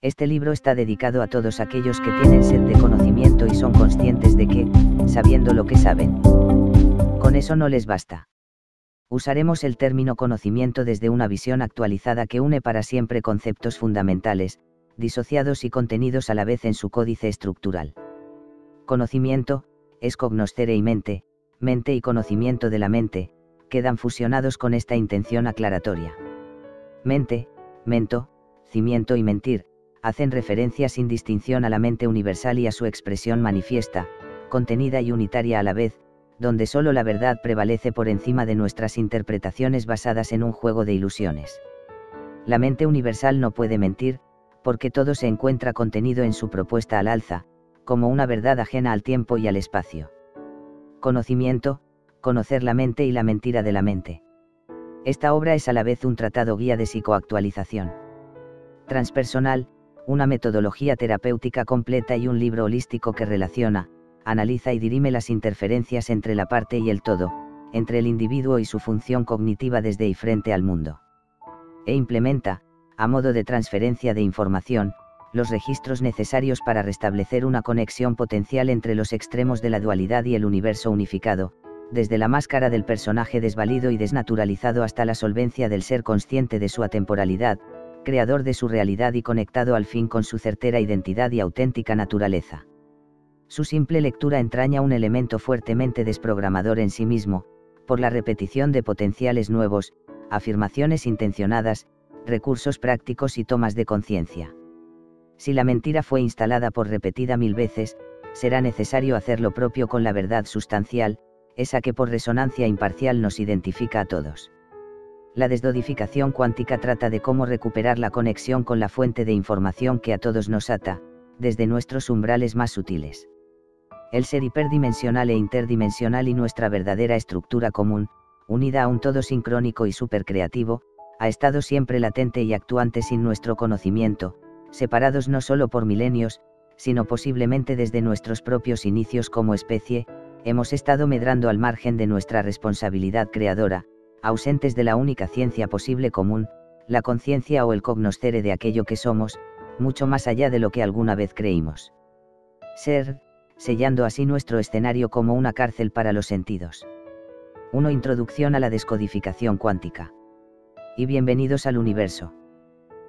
Este libro está dedicado a todos aquellos que tienen sed de conocimiento y son conscientes de que, sabiendo lo que saben, con eso no les basta. Usaremos el término conocimiento desde una visión actualizada que une para siempre conceptos fundamentales, disociados y contenidos a la vez en su códice estructural. Conocimiento, es cognoscere y mente, mente y conocimiento de la mente, quedan fusionados con esta intención aclaratoria. Mente, mento, cimiento y mentir, hacen referencia sin distinción a la mente universal y a su expresión manifiesta, contenida y unitaria a la vez, donde solo la verdad prevalece por encima de nuestras interpretaciones basadas en un juego de ilusiones. La mente universal no puede mentir, porque todo se encuentra contenido en su propuesta al alza, como una verdad ajena al tiempo y al espacio. Conocimiento, conocer la mente y la mentira de la mente. Esta obra es a la vez un tratado guía de psicoactualización transpersonal, una metodología terapéutica completa y un libro holístico que relaciona, analiza y dirime las interferencias entre la parte y el todo, entre el individuo y su función cognitiva desde y frente al mundo. E implementa, a modo de transferencia de información, los registros necesarios para restablecer una conexión potencial entre los extremos de la dualidad y el universo unificado, desde la máscara del personaje desvalido y desnaturalizado hasta la solvencia del ser consciente de su atemporalidad, creador de su realidad y conectado al fin con su certera identidad y auténtica naturaleza. Su simple lectura entraña un elemento fuertemente desprogramador en sí mismo, por la repetición de potenciales nuevos, afirmaciones intencionadas, recursos prácticos y tomas de conciencia. Si la mentira fue instalada por repetida 1000 veces, será necesario hacer lo propio con la verdad sustancial, esa que por resonancia imparcial nos identifica a todos. La descodificación cuántica trata de cómo recuperar la conexión con la fuente de información que a todos nos ata, desde nuestros umbrales más sutiles. El ser hiperdimensional e interdimensional y nuestra verdadera estructura común, unida a un todo sincrónico y supercreativo, ha estado siempre latente y actuante sin nuestro conocimiento, separados no solo por milenios, sino posiblemente desde nuestros propios inicios como especie, hemos estado medrando al margen de nuestra responsabilidad creadora, ausentes de la única ciencia posible común, la conciencia o el cognoscere de aquello que somos, mucho más allá de lo que alguna vez creímos ser, sellando así nuestro escenario como una cárcel para los sentidos. 1. Introducción a la descodificación cuántica. Y bienvenidos al universo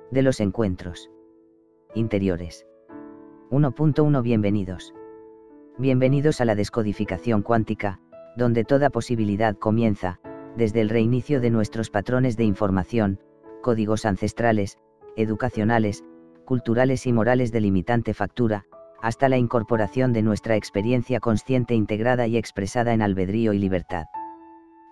de los encuentros interiores. 1.1 Bienvenidos. Bienvenidos a la descodificación cuántica, donde toda posibilidad comienza, desde el reinicio de nuestros patrones de información, códigos ancestrales, educacionales, culturales y morales de limitante factura, hasta la incorporación de nuestra experiencia consciente integrada y expresada en albedrío y libertad.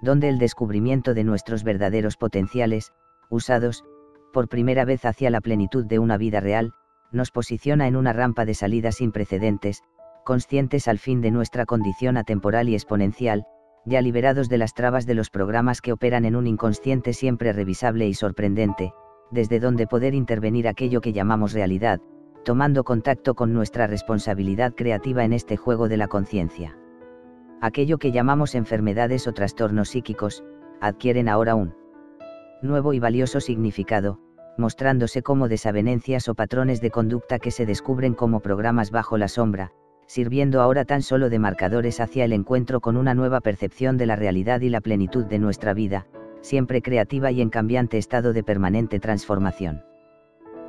Donde el descubrimiento de nuestros verdaderos potenciales, usados, por primera vez hacia la plenitud de una vida real, nos posiciona en una rampa de salida sin precedentes, conscientes al fin de nuestra condición atemporal y exponencial, ya liberados de las trabas de los programas que operan en un inconsciente siempre revisable y sorprendente, desde donde poder intervenir aquello que llamamos realidad, tomando contacto con nuestra responsabilidad creativa en este juego de la conciencia. Aquello que llamamos enfermedades o trastornos psíquicos, adquieren ahora un nuevo y valioso significado, mostrándose como desavenencias o patrones de conducta que se descubren como programas bajo la sombra, sirviendo ahora tan solo de marcadores hacia el encuentro con una nueva percepción de la realidad y la plenitud de nuestra vida, siempre creativa y en cambiante estado de permanente transformación.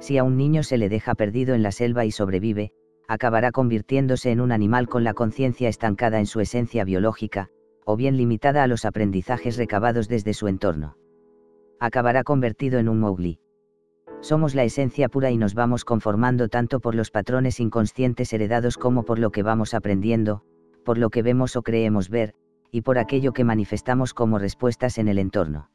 Si a un niño se le deja perdido en la selva y sobrevive, acabará convirtiéndose en un animal con la conciencia estancada en su esencia biológica, o bien limitada a los aprendizajes recabados desde su entorno. Acabará convertido en un Mowgli. Somos la esencia pura y nos vamos conformando tanto por los patrones inconscientes heredados como por lo que vamos aprendiendo, por lo que vemos o creemos ver, y por aquello que manifestamos como respuestas en el entorno.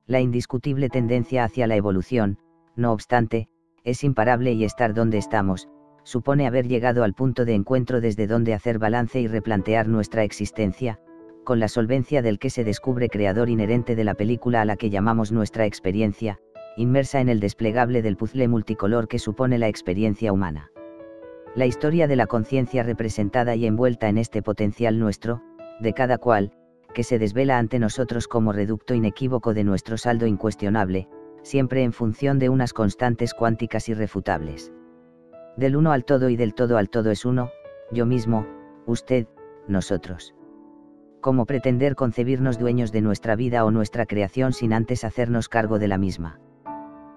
La indiscutible tendencia hacia la evolución, no obstante, es imparable y estar donde estamos, supone haber llegado al punto de encuentro desde donde hacer balance y replantear nuestra existencia, con la solvencia del que se descubre creador inherente de la película a la que llamamos nuestra experiencia, inmersa en el desplegable del puzzle multicolor que supone la experiencia humana. La historia de la conciencia representada y envuelta en este potencial nuestro, de cada cual, que se desvela ante nosotros como reducto inequívoco de nuestro saldo incuestionable, siempre en función de unas constantes cuánticas irrefutables. Del uno al todo y del todo al todo es uno, yo mismo, usted, nosotros. ¿Cómo pretender concebirnos dueños de nuestra vida o nuestra creación sin antes hacernos cargo de la misma?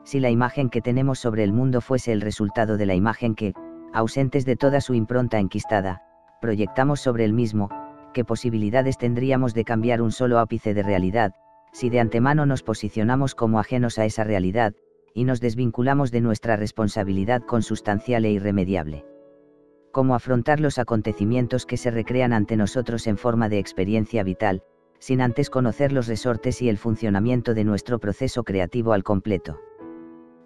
Si la imagen que tenemos sobre el mundo fuese el resultado de la imagen que, ausentes de toda su impronta enquistada, proyectamos sobre el mismo, ¿qué posibilidades tendríamos de cambiar un solo ápice de realidad, si de antemano nos posicionamos como ajenos a esa realidad, y nos desvinculamos de nuestra responsabilidad consustancial e irremediable? ¿Cómo afrontar los acontecimientos que se recrean ante nosotros en forma de experiencia vital, sin antes conocer los resortes y el funcionamiento de nuestro proceso creativo al completo?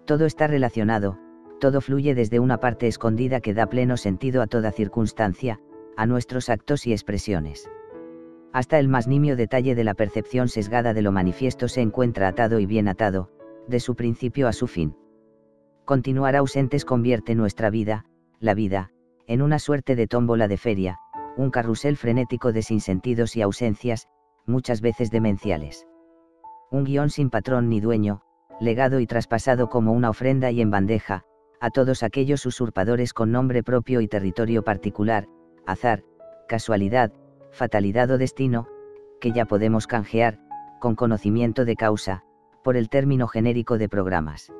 Todo está relacionado, todo fluye desde una parte escondida que da pleno sentido a toda circunstancia, a nuestros actos y expresiones. Hasta el más nimio detalle de la percepción sesgada de lo manifiesto se encuentra atado y bien atado, de su principio a su fin. Continuar ausentes convierte nuestra vida, la vida, en una suerte de tómbola de feria, un carrusel frenético de sinsentidos y ausencias, muchas veces demenciales. Un guión sin patrón ni dueño, legado y traspasado como una ofrenda y en bandeja, a todos aquellos usurpadores con nombre propio y territorio particular, azar, casualidad, fatalidad o destino, que ya podemos canjear, con conocimiento de causa, por el término genérico de programas.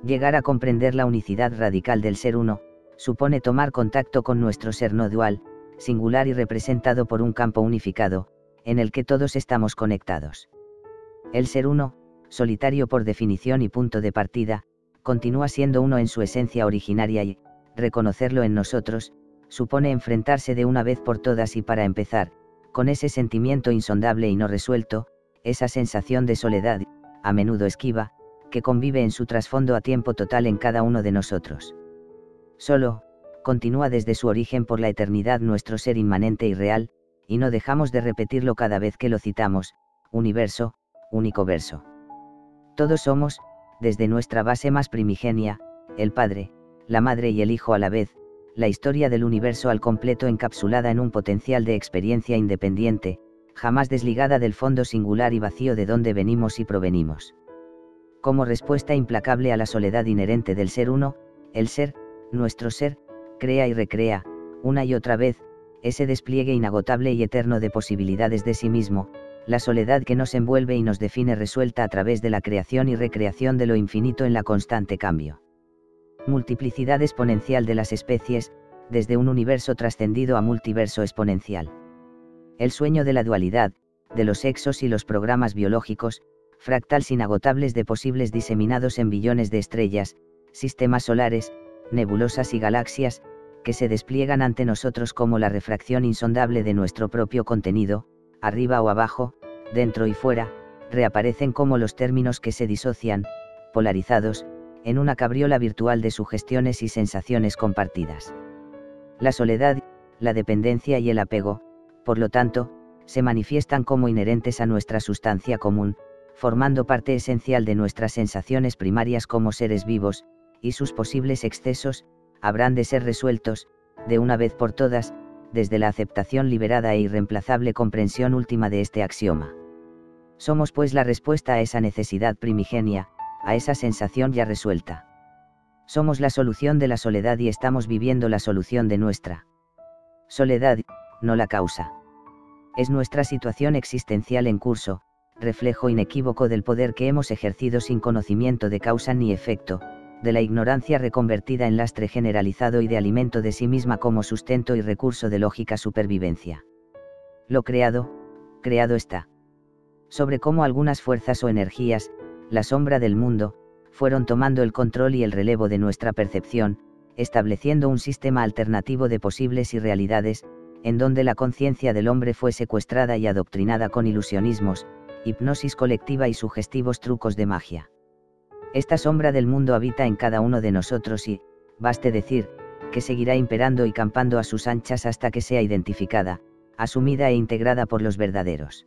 Llegar a comprender la unicidad radical del ser uno, supone tomar contacto con nuestro ser no dual, singular y representado por un campo unificado, en el que todos estamos conectados. El ser uno, solitario por definición y punto de partida, continúa siendo uno en su esencia originaria y, reconocerlo en nosotros, supone enfrentarse de una vez por todas y para empezar, con ese sentimiento insondable y no resuelto, esa sensación de soledad, a menudo esquiva, que convive en su trasfondo a tiempo total en cada uno de nosotros. Solo, continúa desde su origen por la eternidad nuestro ser inmanente y real, y no dejamos de repetirlo cada vez que lo citamos, universo, único verso. Todos somos, desde nuestra base más primigenia, el Padre, la Madre y el Hijo a la vez, la historia del universo al completo encapsulada en un potencial de experiencia independiente, jamás desligada del fondo singular y vacío de donde venimos y provenimos. Como respuesta implacable a la soledad inherente del ser uno, el ser, nuestro ser, crea y recrea, una y otra vez, ese despliegue inagotable y eterno de posibilidades de sí mismo, la soledad que nos envuelve y nos define resuelta a través de la creación y recreación de lo infinito en la constante cambio. Multiplicidad exponencial de las especies, desde un universo trascendido a multiverso exponencial. El sueño de la dualidad, de los sexos y los programas biológicos, fractales inagotables de posibles diseminados en billones de estrellas, sistemas solares, nebulosas y galaxias, que se despliegan ante nosotros como la refracción insondable de nuestro propio contenido, arriba o abajo, dentro y fuera, reaparecen como los términos que se disocian, polarizados, en una cabriola virtual de sugestiones y sensaciones compartidas. La soledad, la dependencia y el apego, por lo tanto, se manifiestan como inherentes a nuestra sustancia común, formando parte esencial de nuestras sensaciones primarias como seres vivos, y sus posibles excesos, habrán de ser resueltos, de una vez por todas, desde la aceptación liberada e irreemplazable comprensión última de este axioma. Somos pues la respuesta a esa necesidad primigenia, a esa sensación ya resuelta. Somos la solución de la soledad y estamos viviendo la solución de nuestra soledad, no la causa. Es nuestra situación existencial en curso, reflejo inequívoco del poder que hemos ejercido sin conocimiento de causa ni efecto, de la ignorancia reconvertida en lastre generalizado y de alimento de sí misma como sustento y recurso de lógica supervivencia. Lo creado, creado está. Sobre cómo algunas fuerzas o energías, la sombra del mundo, fueron tomando el control y el relevo de nuestra percepción, estableciendo un sistema alternativo de posibles y realidades, en donde la conciencia del hombre fue secuestrada y adoctrinada con ilusionismos, hipnosis colectiva y sugestivos trucos de magia. Esta sombra del mundo habita en cada uno de nosotros y, baste decir, que seguirá imperando y campando a sus anchas hasta que sea identificada, asumida e integrada por los verdaderos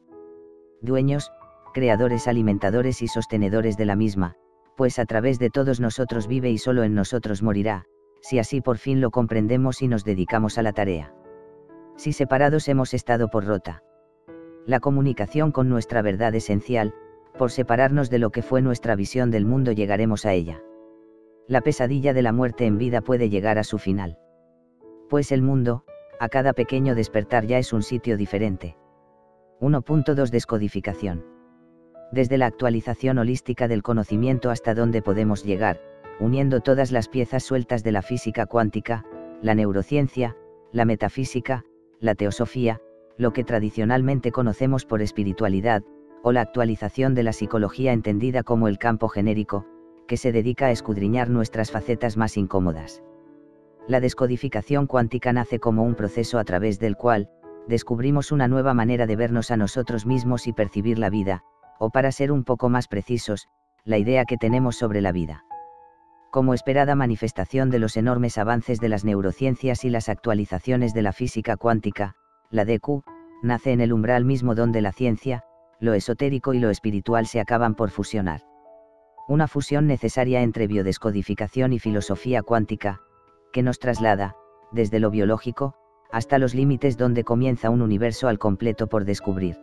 dueños, creadores, alimentadores y sostenedores de la misma, pues a través de todos nosotros vive y solo en nosotros morirá, si así por fin lo comprendemos y nos dedicamos a la tarea. Si separados hemos estado por rota la comunicación con nuestra verdad esencial, por separarnos de lo que fue nuestra visión del mundo llegaremos a ella. La pesadilla de la muerte en vida puede llegar a su final. Pues el mundo, a cada pequeño despertar ya es un sitio diferente. 1.2 Descodificación. Desde la actualización holística del conocimiento hasta donde podemos llegar, uniendo todas las piezas sueltas de la física cuántica, la neurociencia, la metafísica, la teosofía, lo que tradicionalmente conocemos por espiritualidad, o la actualización de la psicología entendida como el campo genérico, que se dedica a escudriñar nuestras facetas más incómodas. La descodificación cuántica nace como un proceso a través del cual, descubrimos una nueva manera de vernos a nosotros mismos y percibir la vida, o para ser un poco más precisos, la idea que tenemos sobre la vida. Como esperada manifestación de los enormes avances de las neurociencias y las actualizaciones de la física cuántica, la DQ, nace en el umbral mismo donde la ciencia, lo esotérico y lo espiritual se acaban por fusionar. Una fusión necesaria entre biodescodificación y filosofía cuántica, que nos traslada, desde lo biológico, hasta los límites donde comienza un universo al completo por descubrir.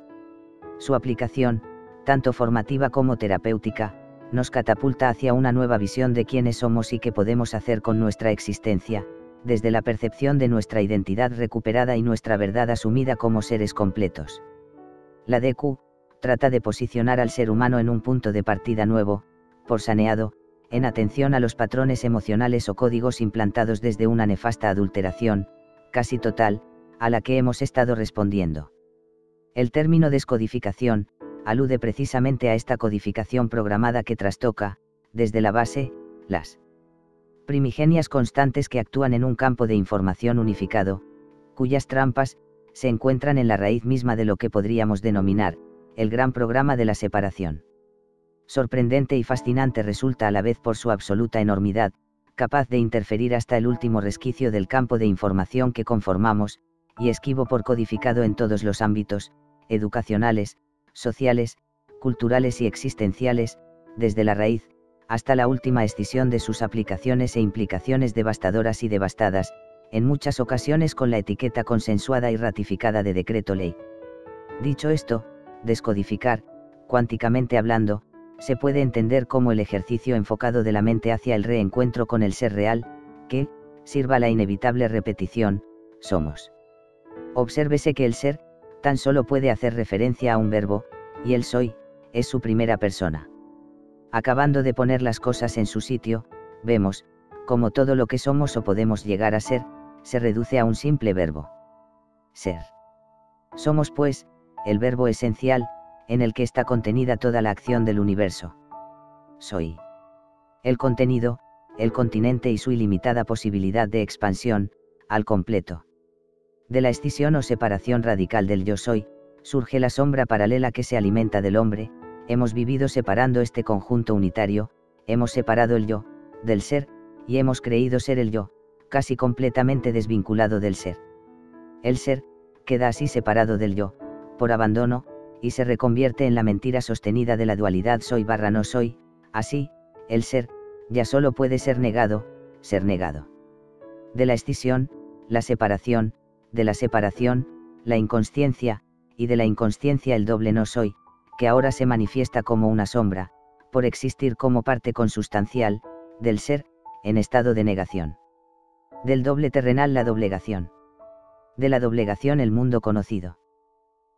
Su aplicación, tanto formativa como terapéutica, nos catapulta hacia una nueva visión de quiénes somos y qué podemos hacer con nuestra existencia, desde la percepción de nuestra identidad recuperada y nuestra verdad asumida como seres completos. La DQ trata de posicionar al ser humano en un punto de partida nuevo, por saneado, en atención a los patrones emocionales o códigos implantados desde una nefasta adulteración, casi total, a la que hemos estado respondiendo. El término descodificación alude precisamente a esta codificación programada que trastoca, desde la base, las primigenias constantes que actúan en un campo de información unificado, cuyas trampas se encuentran en la raíz misma de lo que podríamos denominar el gran programa de la separación. Sorprendente y fascinante resulta a la vez por su absoluta enormidad, capaz de interferir hasta el último resquicio del campo de información que conformamos, y esquivo por codificado en todos los ámbitos, educacionales, sociales, culturales y existenciales, desde la raíz, hasta la última escisión de sus aplicaciones e implicaciones devastadoras y devastadas, en muchas ocasiones con la etiqueta consensuada y ratificada de decreto ley. Dicho esto, descodificar, cuánticamente hablando, se puede entender como el ejercicio enfocado de la mente hacia el reencuentro con el ser real, que, sirva la inevitable repetición, somos. Obsérvese que el ser, tan solo puede hacer referencia a un verbo, y el soy, es su primera persona. Acabando de poner las cosas en su sitio, vemos, como todo lo que somos o podemos llegar a ser, se reduce a un simple verbo. Ser. Somos pues, el verbo esencial, en el que está contenida toda la acción del universo. Soy. El contenido, el continente y su ilimitada posibilidad de expansión, al completo. De la escisión o separación radical del yo soy, surge la sombra paralela que se alimenta del hombre. Hemos vivido separando este conjunto unitario, hemos separado el yo, del ser, y hemos creído ser el yo, casi completamente desvinculado del ser. El ser, queda así separado del yo, por abandono, y se reconvierte en la mentira sostenida de la dualidad soy/no soy, así, el ser, ya solo puede ser negado, De la escisión, la separación, de la separación, la inconsciencia, y de la inconsciencia el doble no soy, que ahora se manifiesta como una sombra, por existir como parte consustancial, del ser, en estado de negación. Del doble terrenal la doblegación. De la doblegación el mundo conocido.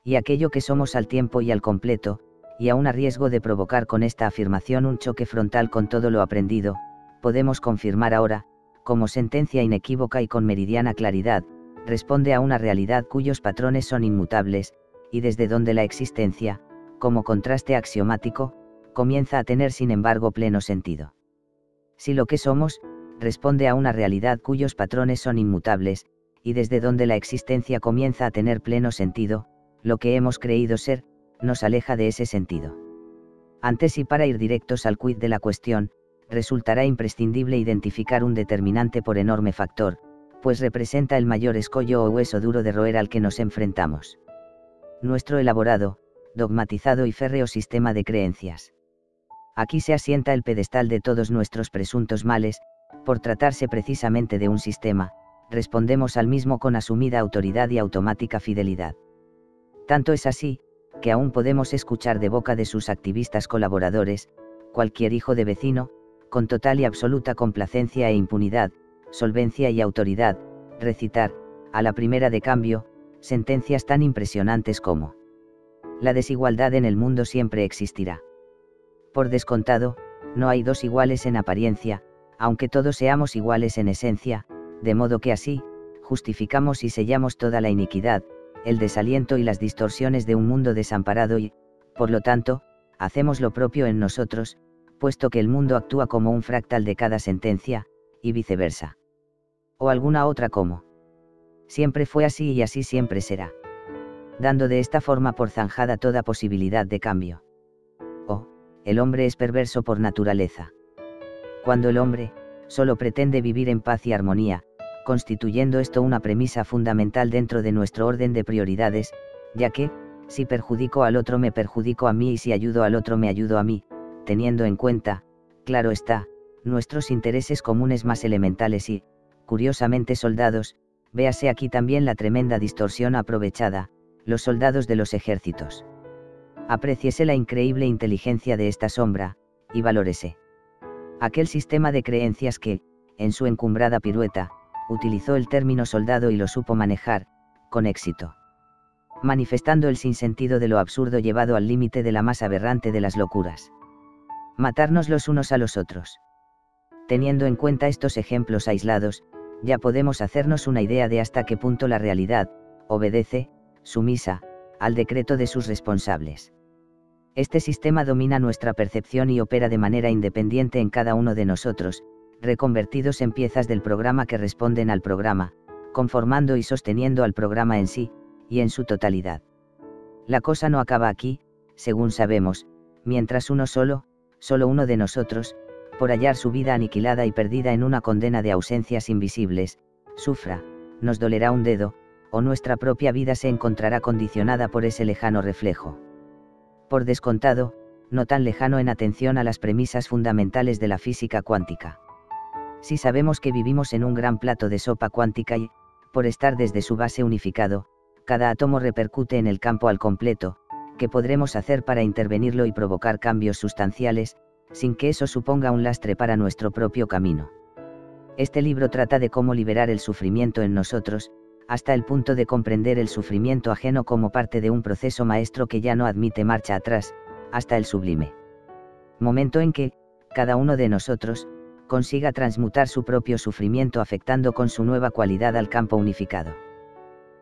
Y aquello que somos al tiempo y al completo, y aún a riesgo de provocar con esta afirmación un choque frontal con todo lo aprendido, podemos confirmar ahora, como sentencia inequívoca y con meridiana claridad, responde a una realidad cuyos patrones son inmutables, y desde donde la existencia, como contraste axiomático, comienza a tener sin embargo pleno sentido. Si lo que somos, responde a una realidad cuyos patrones son inmutables, y desde donde la existencia comienza a tener pleno sentido, lo que hemos creído ser, nos aleja de ese sentido. Antes y para ir directos al quid de la cuestión, resultará imprescindible identificar un determinante por enorme factor, pues representa el mayor escollo o hueso duro de roer al que nos enfrentamos. Nuestro elaborado, dogmatizado y férreo sistema de creencias. Aquí se asienta el pedestal de todos nuestros presuntos males, por tratarse precisamente de un sistema, respondemos al mismo con asumida autoridad y automática fidelidad. Tanto es así, que aún podemos escuchar de boca de sus activistas colaboradores, cualquier hijo de vecino, con total y absoluta complacencia e impunidad, solvencia y autoridad, recitar, a la primera de cambio, sentencias tan impresionantes como: la desigualdad en el mundo siempre existirá. Por descontado, no hay dos iguales en apariencia, aunque todos seamos iguales en esencia, de modo que así, justificamos y sellamos toda la iniquidad, el desaliento y las distorsiones de un mundo desamparado y, por lo tanto, hacemos lo propio en nosotros, puesto que el mundo actúa como un fractal de cada sentencia, y viceversa. O alguna otra como: siempre fue así y así siempre será. Dando de esta forma por zanjada toda posibilidad de cambio. O, el hombre es perverso por naturaleza. Cuando el hombre, solo pretende vivir en paz y armonía, constituyendo esto una premisa fundamental dentro de nuestro orden de prioridades, ya que, si perjudico al otro me perjudico a mí y si ayudo al otro me ayudo a mí, teniendo en cuenta, claro está, nuestros intereses comunes más elementales y, curiosamente soldados, véase aquí también la tremenda distorsión aprovechada, los soldados de los ejércitos. Apréciese la increíble inteligencia de esta sombra, y valórese aquel sistema de creencias que, en su encumbrada pirueta, utilizó el término soldado y lo supo manejar, con éxito. Manifestando el sinsentido de lo absurdo llevado al límite de la más aberrante de las locuras. Matarnos los unos a los otros. Teniendo en cuenta estos ejemplos aislados, ya podemos hacernos una idea de hasta qué punto la realidad, obedece, sumisa, al decreto de sus responsables. Este sistema domina nuestra percepción y opera de manera independiente en cada uno de nosotros, reconvertidos en piezas del programa que responden al programa, conformando y sosteniendo al programa en sí, y en su totalidad. La cosa no acaba aquí, según sabemos, mientras solo uno de nosotros, por hallar su vida aniquilada y perdida en una condena de ausencias invisibles, sufra, nos dolerá un dedo, o nuestra propia vida se encontrará condicionada por ese lejano reflejo. Por descontado, no tan lejano en atención a las premisas fundamentales de la física cuántica. Si sabemos que vivimos en un gran plato de sopa cuántica y, por estar desde su base unificado, cada átomo repercute en el campo al completo, ¿qué podremos hacer para intervenirlo y provocar cambios sustanciales, sin que eso suponga un lastre para nuestro propio camino? Este libro trata de cómo liberar el sufrimiento en nosotros, hasta el punto de comprender el sufrimiento ajeno como parte de un proceso maestro que ya no admite marcha atrás, hasta el sublime momento en que, cada uno de nosotros, consiga transmutar su propio sufrimiento afectando con su nueva cualidad al campo unificado.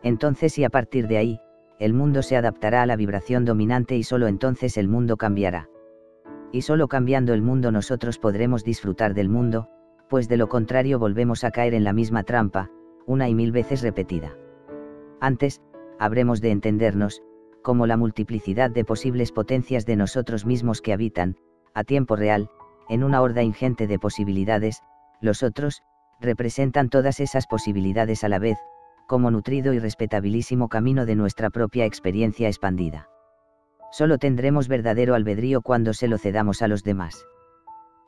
Entonces y a partir de ahí, el mundo se adaptará a la vibración dominante y solo entonces el mundo cambiará. Y solo cambiando el mundo nosotros podremos disfrutar del mundo, pues de lo contrario volvemos a caer en la misma trampa, una y mil veces repetida. Antes, habremos de entendernos, como la multiplicidad de posibles potencias de nosotros mismos que habitan, a tiempo real, en una horda ingente de posibilidades, los otros, representan todas esas posibilidades a la vez, como nutrido y respetabilísimo camino de nuestra propia experiencia expandida. Solo tendremos verdadero albedrío cuando se lo cedamos a los demás.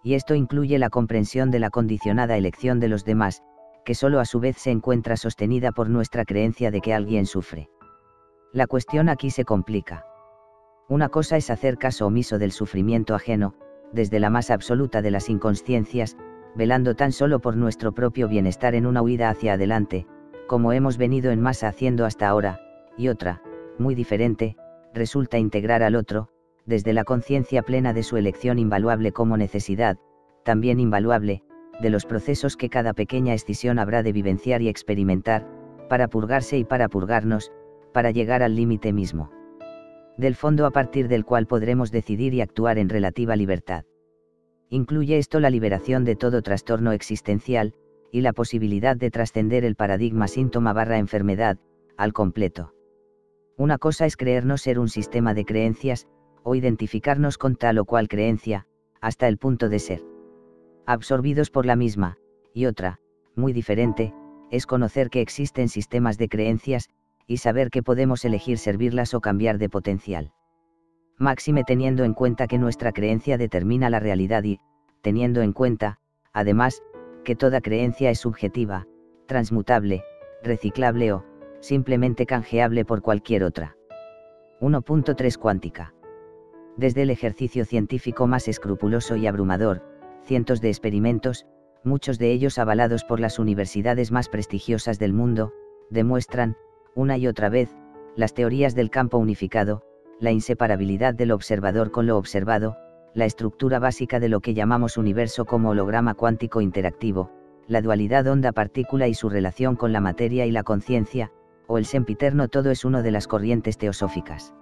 Y esto incluye la comprensión de la condicionada elección de los demás, que solo a su vez se encuentra sostenida por nuestra creencia de que alguien sufre. La cuestión aquí se complica. Una cosa es hacer caso omiso del sufrimiento ajeno, desde la más absoluta de las inconsciencias, velando tan solo por nuestro propio bienestar en una huida hacia adelante, como hemos venido en masa haciendo hasta ahora, y otra, muy diferente, resulta integrar al otro, desde la conciencia plena de su elección invaluable como necesidad, también invaluable, de los procesos que cada pequeña escisión habrá de vivenciar y experimentar, para purgarse y para purgarnos, para llegar al límite mismo del fondo a partir del cual podremos decidir y actuar en relativa libertad. Incluye esto la liberación de todo trastorno existencial, y la posibilidad de trascender el paradigma síntoma/enfermedad, al completo. Una cosa es creernos ser un sistema de creencias, o identificarnos con tal o cual creencia, hasta el punto de ser absorbidos por la misma, y otra, muy diferente, es conocer que existen sistemas de creencias, y saber que podemos elegir servirlas o cambiar de potencial. Máxime teniendo en cuenta que nuestra creencia determina la realidad y, teniendo en cuenta, además, que toda creencia es subjetiva, transmutable, reciclable o, simplemente canjeable por cualquier otra. 1.3 Cuántica. Desde el ejercicio científico más escrupuloso y abrumador, cientos de experimentos, muchos de ellos avalados por las universidades más prestigiosas del mundo, demuestran, una y otra vez, las teorías del campo unificado, la inseparabilidad del observador con lo observado, la estructura básica de lo que llamamos universo como holograma cuántico interactivo, la dualidad onda-partícula y su relación con la materia y la conciencia, o el sempiterno todo es una de las corrientes teosóficas,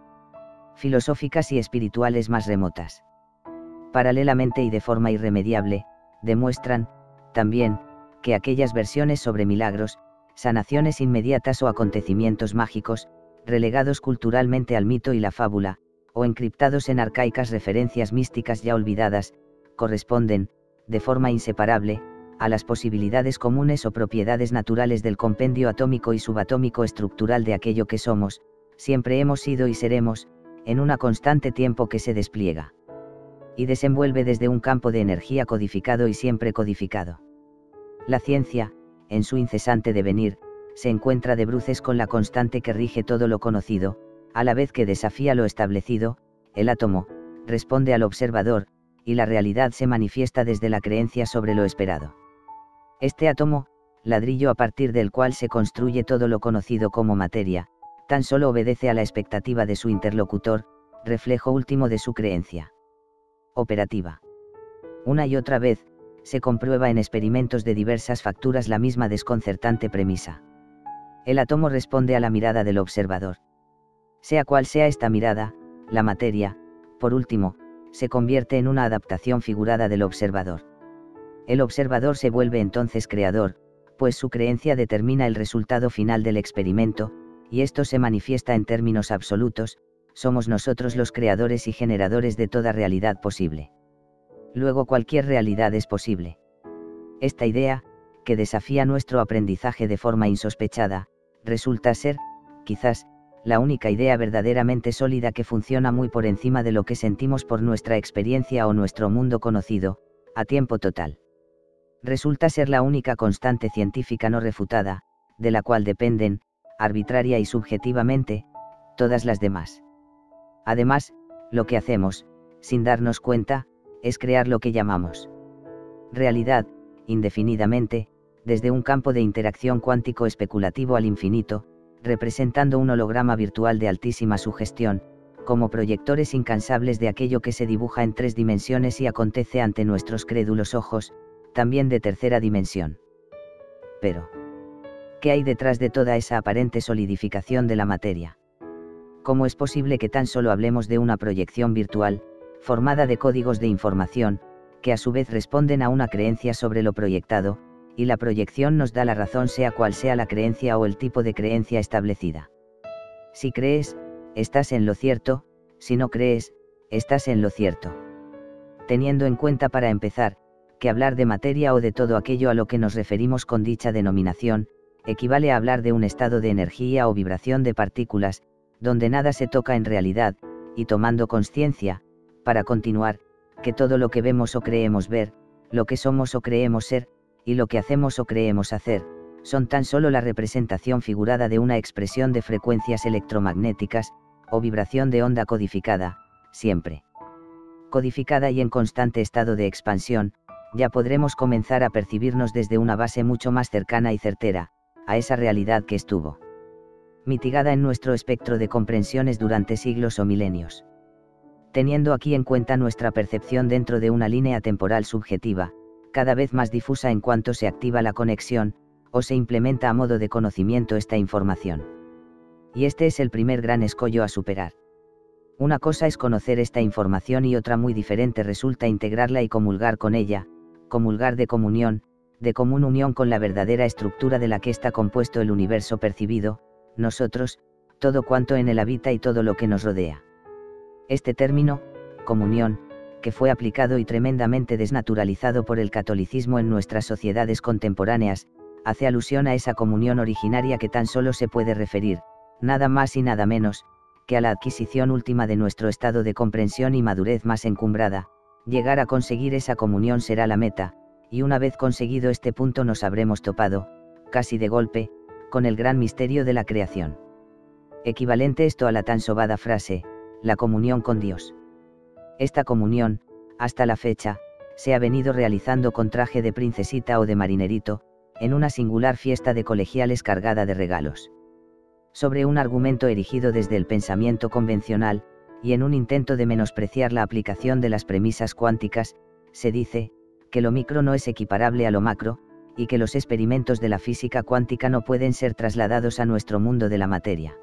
filosóficas y espirituales más remotas. Paralelamente y de forma irremediable, demuestran, también, que aquellas versiones sobre milagros, sanaciones inmediatas o acontecimientos mágicos, relegados culturalmente al mito y la fábula, o encriptados en arcaicas referencias místicas ya olvidadas, corresponden, de forma inseparable, a las posibilidades comunes o propiedades naturales del compendio atómico y subatómico estructural de aquello que somos, siempre hemos sido y seremos, en una constante tiempo que se despliega y desenvuelve desde un campo de energía codificado y siempre codificado. La ciencia, en su incesante devenir, se encuentra de bruces con la constante que rige todo lo conocido, a la vez que desafía lo establecido. El átomo responde al observador, y la realidad se manifiesta desde la creencia sobre lo esperado. Este átomo, ladrillo a partir del cual se construye todo lo conocido como materia, tan solo obedece a la expectativa de su interlocutor, reflejo último de su creencia operativa. Una y otra vez, se comprueba en experimentos de diversas facturas la misma desconcertante premisa. El átomo responde a la mirada del observador. Sea cual sea esta mirada, la materia, por último, se convierte en una adaptación figurada del observador. El observador se vuelve entonces creador, pues su creencia determina el resultado final del experimento, y esto se manifiesta en términos absolutos: somos nosotros los creadores y generadores de toda realidad posible. Luego cualquier realidad es posible. Esta idea, que desafía nuestro aprendizaje de forma insospechada, resulta ser, quizás, la única idea verdaderamente sólida que funciona muy por encima de lo que sentimos por nuestra experiencia o nuestro mundo conocido, a tiempo total. Resulta ser la única constante científica no refutada, de la cual dependen, arbitraria y subjetivamente, todas las demás. Además, lo que hacemos, sin darnos cuenta, es crear lo que llamamos realidad, indefinidamente, desde un campo de interacción cuántico especulativo al infinito, representando un holograma virtual de altísima sugestión, como proyectores incansables de aquello que se dibuja en 3 dimensiones y acontece ante nuestros crédulos ojos, también de tercera dimensión. Pero, ¿qué hay detrás de toda esa aparente solidificación de la materia? ¿Cómo es posible que tan solo hablemos de una proyección virtual, formada de códigos de información, que a su vez responden a una creencia sobre lo proyectado, y la proyección nos da la razón sea cual sea la creencia o el tipo de creencia establecida? Si crees, estás en lo cierto; si no crees, estás en lo cierto. Teniendo en cuenta, para empezar, que hablar de materia o de todo aquello a lo que nos referimos con dicha denominación, equivale a hablar de un estado de energía o vibración de partículas, donde nada se toca en realidad, y tomando conciencia, para continuar, que todo lo que vemos o creemos ver, lo que somos o creemos ser, y lo que hacemos o creemos hacer, son tan solo la representación figurada de una expresión de frecuencias electromagnéticas, o vibración de onda codificada, siempre codificada y en constante estado de expansión. Ya podremos comenzar a percibirnos desde una base mucho más cercana y certera, a esa realidad que estuvo mitigada en nuestro espectro de comprensiones durante siglos o milenios. Teniendo aquí en cuenta nuestra percepción dentro de una línea temporal subjetiva, cada vez más difusa en cuanto se activa la conexión, o se implementa a modo de conocimiento esta información. Y este es el primer gran escollo a superar. Una cosa es conocer esta información y otra muy diferente resulta integrarla y comulgar con ella, comulgar de comunión, de común unión con la verdadera estructura de la que está compuesto el universo percibido, nosotros, todo cuanto en él habita y todo lo que nos rodea. Este término, comunión, que fue aplicado y tremendamente desnaturalizado por el catolicismo en nuestras sociedades contemporáneas, hace alusión a esa comunión originaria que tan solo se puede referir, nada más y nada menos, que a la adquisición última de nuestro estado de comprensión y madurez más encumbrada. Llegar a conseguir esa comunión será la meta, y una vez conseguido este punto nos habremos topado, casi de golpe, con el gran misterio de la creación. Equivalente esto a la tan sobada frase, la comunión con Dios. Esta comunión, hasta la fecha, se ha venido realizando con traje de princesita o de marinerito, en una singular fiesta de colegiales cargada de regalos. Sobre un argumento erigido desde el pensamiento convencional, y en un intento de menospreciar la aplicación de las premisas cuánticas, se dice, que lo micro no es equiparable a lo macro, y que los experimentos de la física cuántica no pueden ser trasladados a nuestro mundo de la materia.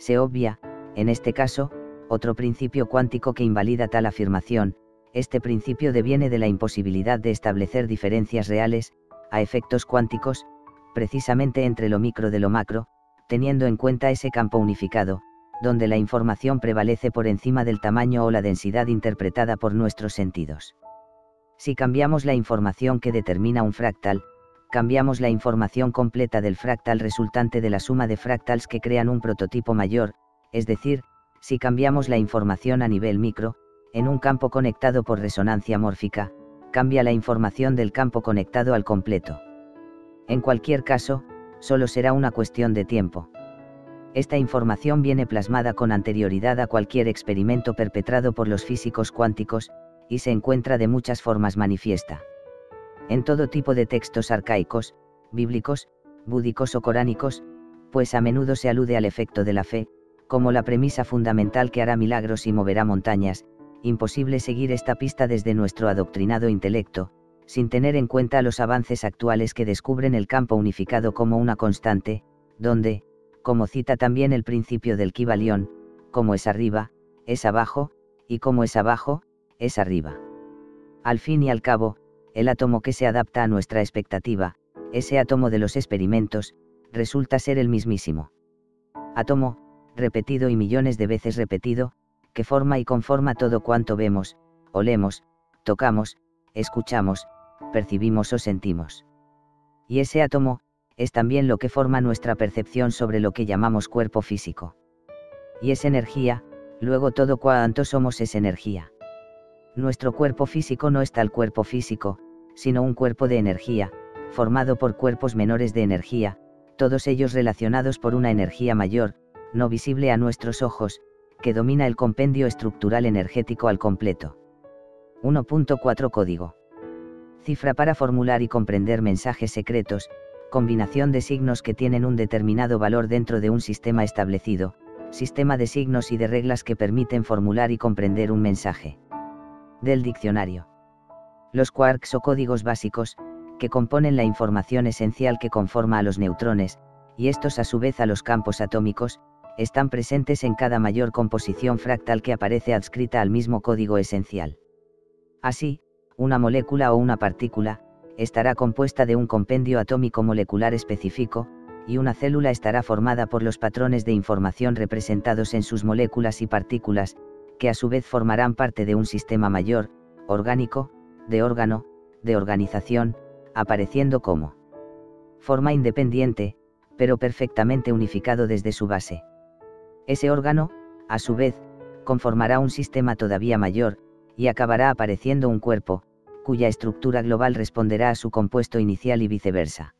Se obvia, en este caso, otro principio cuántico que invalida tal afirmación. Este principio deviene de la imposibilidad de establecer diferencias reales, a efectos cuánticos, precisamente entre lo micro de lo macro, teniendo en cuenta ese campo unificado, donde la información prevalece por encima del tamaño o la densidad interpretada por nuestros sentidos. Si cambiamos la información que determina un fractal, cambiamos la información completa del fractal resultante de la suma de fractals que crean un prototipo mayor, es decir, si cambiamos la información a nivel micro, en un campo conectado por resonancia mórfica, cambia la información del campo conectado al completo. En cualquier caso, solo será una cuestión de tiempo. Esta información viene plasmada con anterioridad a cualquier experimento perpetrado por los físicos cuánticos, y se encuentra de muchas formas manifiesta. En todo tipo de textos arcaicos, bíblicos, búdicos o coránicos, pues a menudo se alude al efecto de la fe, como la premisa fundamental que hará milagros y moverá montañas. Imposible seguir esta pista desde nuestro adoctrinado intelecto, sin tener en cuenta los avances actuales que descubren el campo unificado como una constante, donde, como cita también el principio del Kybalión, como es arriba, es abajo, y como es abajo, es arriba. Al fin y al cabo, el átomo que se adapta a nuestra expectativa, ese átomo de los experimentos, resulta ser el mismísimo átomo, repetido y millones de veces repetido, que forma y conforma todo cuanto vemos, olemos, tocamos, escuchamos, percibimos o sentimos. Y ese átomo, es también lo que forma nuestra percepción sobre lo que llamamos cuerpo físico. Y es energía, luego todo cuanto somos es energía. Nuestro cuerpo físico no es tal cuerpo físico, sino un cuerpo de energía, formado por cuerpos menores de energía, todos ellos relacionados por una energía mayor, no visible a nuestros ojos, que domina el compendio estructural energético al completo. 1.4 Código. Cifra para formular y comprender mensajes secretos, combinación de signos que tienen un determinado valor dentro de un sistema establecido, sistema de signos y de reglas que permiten formular y comprender un mensaje. Del diccionario. Los quarks o códigos básicos, que componen la información esencial que conforma a los neutrones, y estos a su vez a los campos atómicos, están presentes en cada mayor composición fractal que aparece adscrita al mismo código esencial. Así, una molécula o una partícula, estará compuesta de un compendio atómico molecular específico, y una célula estará formada por los patrones de información representados en sus moléculas y partículas, que a su vez formarán parte de un sistema mayor, orgánico, de órgano, de organización, apareciendo como forma independiente, pero perfectamente unificado desde su base. Ese órgano, a su vez, conformará un sistema todavía mayor, y acabará apareciendo un cuerpo, cuya estructura global responderá a su compuesto inicial y viceversa.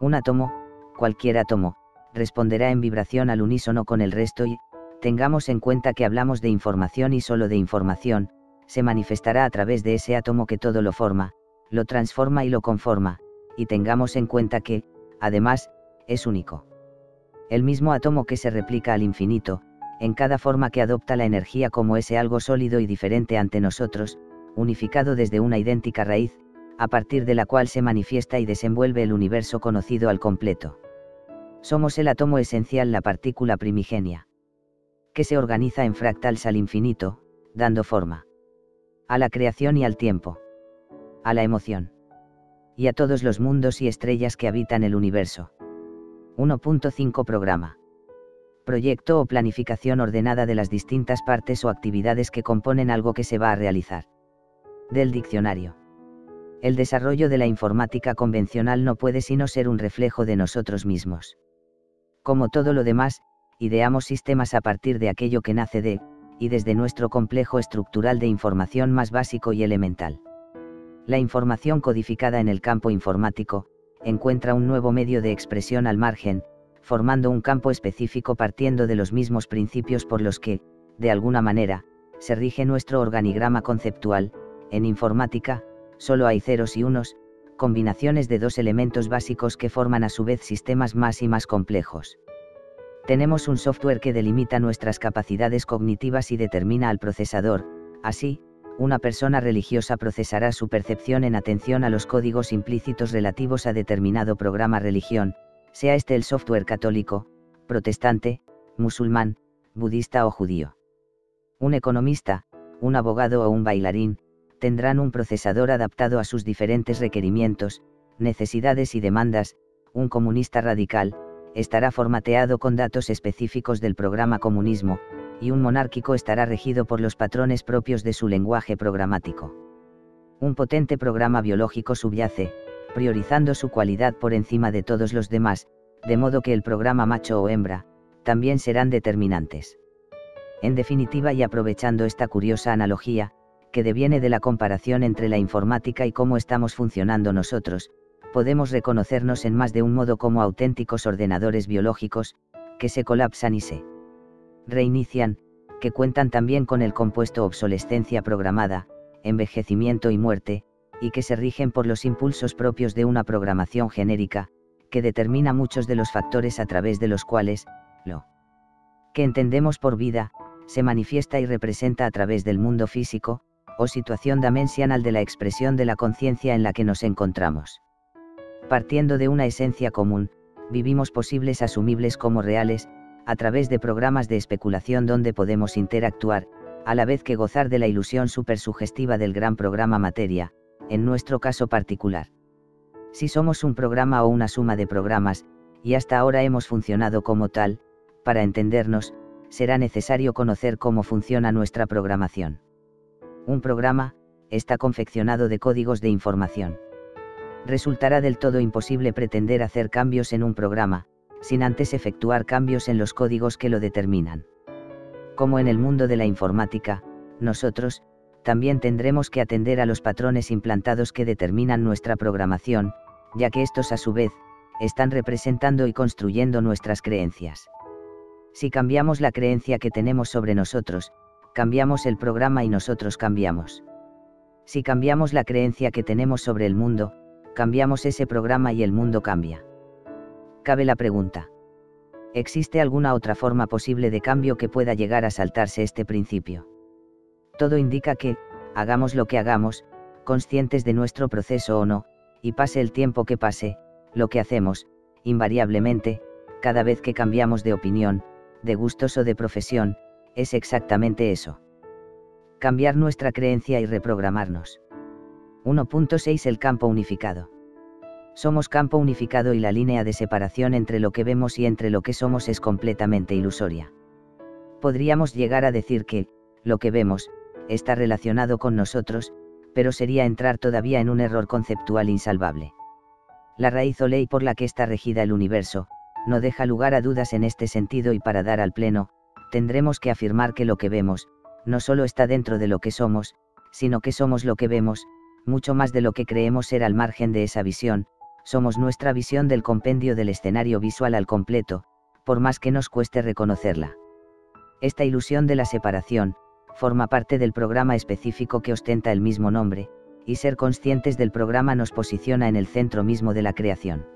Un átomo, cualquier átomo, responderá en vibración al unísono con el resto y, tengamos en cuenta que hablamos de información y solo de información, se manifestará a través de ese átomo que todo lo forma, lo transforma y lo conforma, y tengamos en cuenta que, además, es único. El mismo átomo que se replica al infinito, en cada forma que adopta la energía como ese algo sólido y diferente ante nosotros, unificado desde una idéntica raíz, a partir de la cual se manifiesta y desenvuelve el universo conocido al completo. Somos el átomo esencial, la partícula primigenia, que se organiza en fractals al infinito, dando forma a la creación y al tiempo, a la emoción, y a todos los mundos y estrellas que habitan el universo. 1.5 Programa. Proyecto o planificación ordenada de las distintas partes o actividades que componen algo que se va a realizar. Del diccionario. El desarrollo de la informática convencional no puede sino ser un reflejo de nosotros mismos. Como todo lo demás, ideamos sistemas a partir de aquello que nace de, y desde nuestro complejo estructural de información más básico y elemental. La información codificada en el campo informático, encuentra un nuevo medio de expresión al margen, formando un campo específico partiendo de los mismos principios por los que, de alguna manera, se rige nuestro organigrama conceptual. En informática, solo hay ceros y unos, combinaciones de dos elementos básicos que forman a su vez sistemas más y más complejos. Tenemos un software que delimita nuestras capacidades cognitivas y determina al procesador. Así, una persona religiosa procesará su percepción en atención a los códigos implícitos relativos a determinado programa religión, sea este el software católico, protestante, musulmán, budista o judío. Un economista, un abogado o un bailarín, tendrán un procesador adaptado a sus diferentes requerimientos, necesidades y demandas. Un comunista radical estará formateado con datos específicos del programa comunismo, y un monárquico estará regido por los patrones propios de su lenguaje programático. Un potente programa biológico subyace, priorizando su cualidad por encima de todos los demás, de modo que el programa macho o hembra también serán determinantes. En definitiva, y aprovechando esta curiosa analogía, que deviene de la comparación entre la informática y cómo estamos funcionando nosotros, podemos reconocernos en más de un modo como auténticos ordenadores biológicos, que se colapsan y se reinician, que cuentan también con el compuesto obsolescencia programada, envejecimiento y muerte, y que se rigen por los impulsos propios de una programación genérica, que determina muchos de los factores a través de los cuales, lo que entendemos por vida, se manifiesta y representa a través del mundo físico, o situación dimensional de la expresión de la conciencia en la que nos encontramos. Partiendo de una esencia común, vivimos posibles asumibles como reales, a través de programas de especulación donde podemos interactuar, a la vez que gozar de la ilusión supersugestiva del gran programa materia, en nuestro caso particular. Si somos un programa o una suma de programas, y hasta ahora hemos funcionado como tal, para entendernos, será necesario conocer cómo funciona nuestra programación. Un programa está confeccionado de códigos de información. Resultará del todo imposible pretender hacer cambios en un programa, sin antes efectuar cambios en los códigos que lo determinan. Como en el mundo de la informática, nosotros también tendremos que atender a los patrones implantados que determinan nuestra programación, ya que estos a su vez están representando y construyendo nuestras creencias. Si cambiamos la creencia que tenemos sobre nosotros, cambiamos el programa y nosotros cambiamos. Si cambiamos la creencia que tenemos sobre el mundo, cambiamos ese programa y el mundo cambia. Cabe la pregunta: ¿existe alguna otra forma posible de cambio que pueda llegar a saltarse este principio? Todo indica que, hagamos lo que hagamos, conscientes de nuestro proceso o no, y pase el tiempo que pase, lo que hacemos, invariablemente, cada vez que cambiamos de opinión, de gustos o de profesión, es exactamente eso. Cambiar nuestra creencia y reprogramarnos. 1.6 El campo unificado. Somos campo unificado y la línea de separación entre lo que vemos y entre lo que somos es completamente ilusoria. Podríamos llegar a decir que, lo que vemos, está relacionado con nosotros, pero sería entrar todavía en un error conceptual insalvable. La raíz o ley por la que está regida el universo, no deja lugar a dudas en este sentido y para dar al pleno, tendremos que afirmar que lo que vemos, no solo está dentro de lo que somos, sino que somos lo que vemos, mucho más de lo que creemos ser al margen de esa visión, somos nuestra visión del compendio del escenario visual al completo, por más que nos cueste reconocerla. Esta ilusión de la separación, forma parte del programa específico que ostenta el mismo nombre, y ser conscientes del programa nos posiciona en el centro mismo de la creación.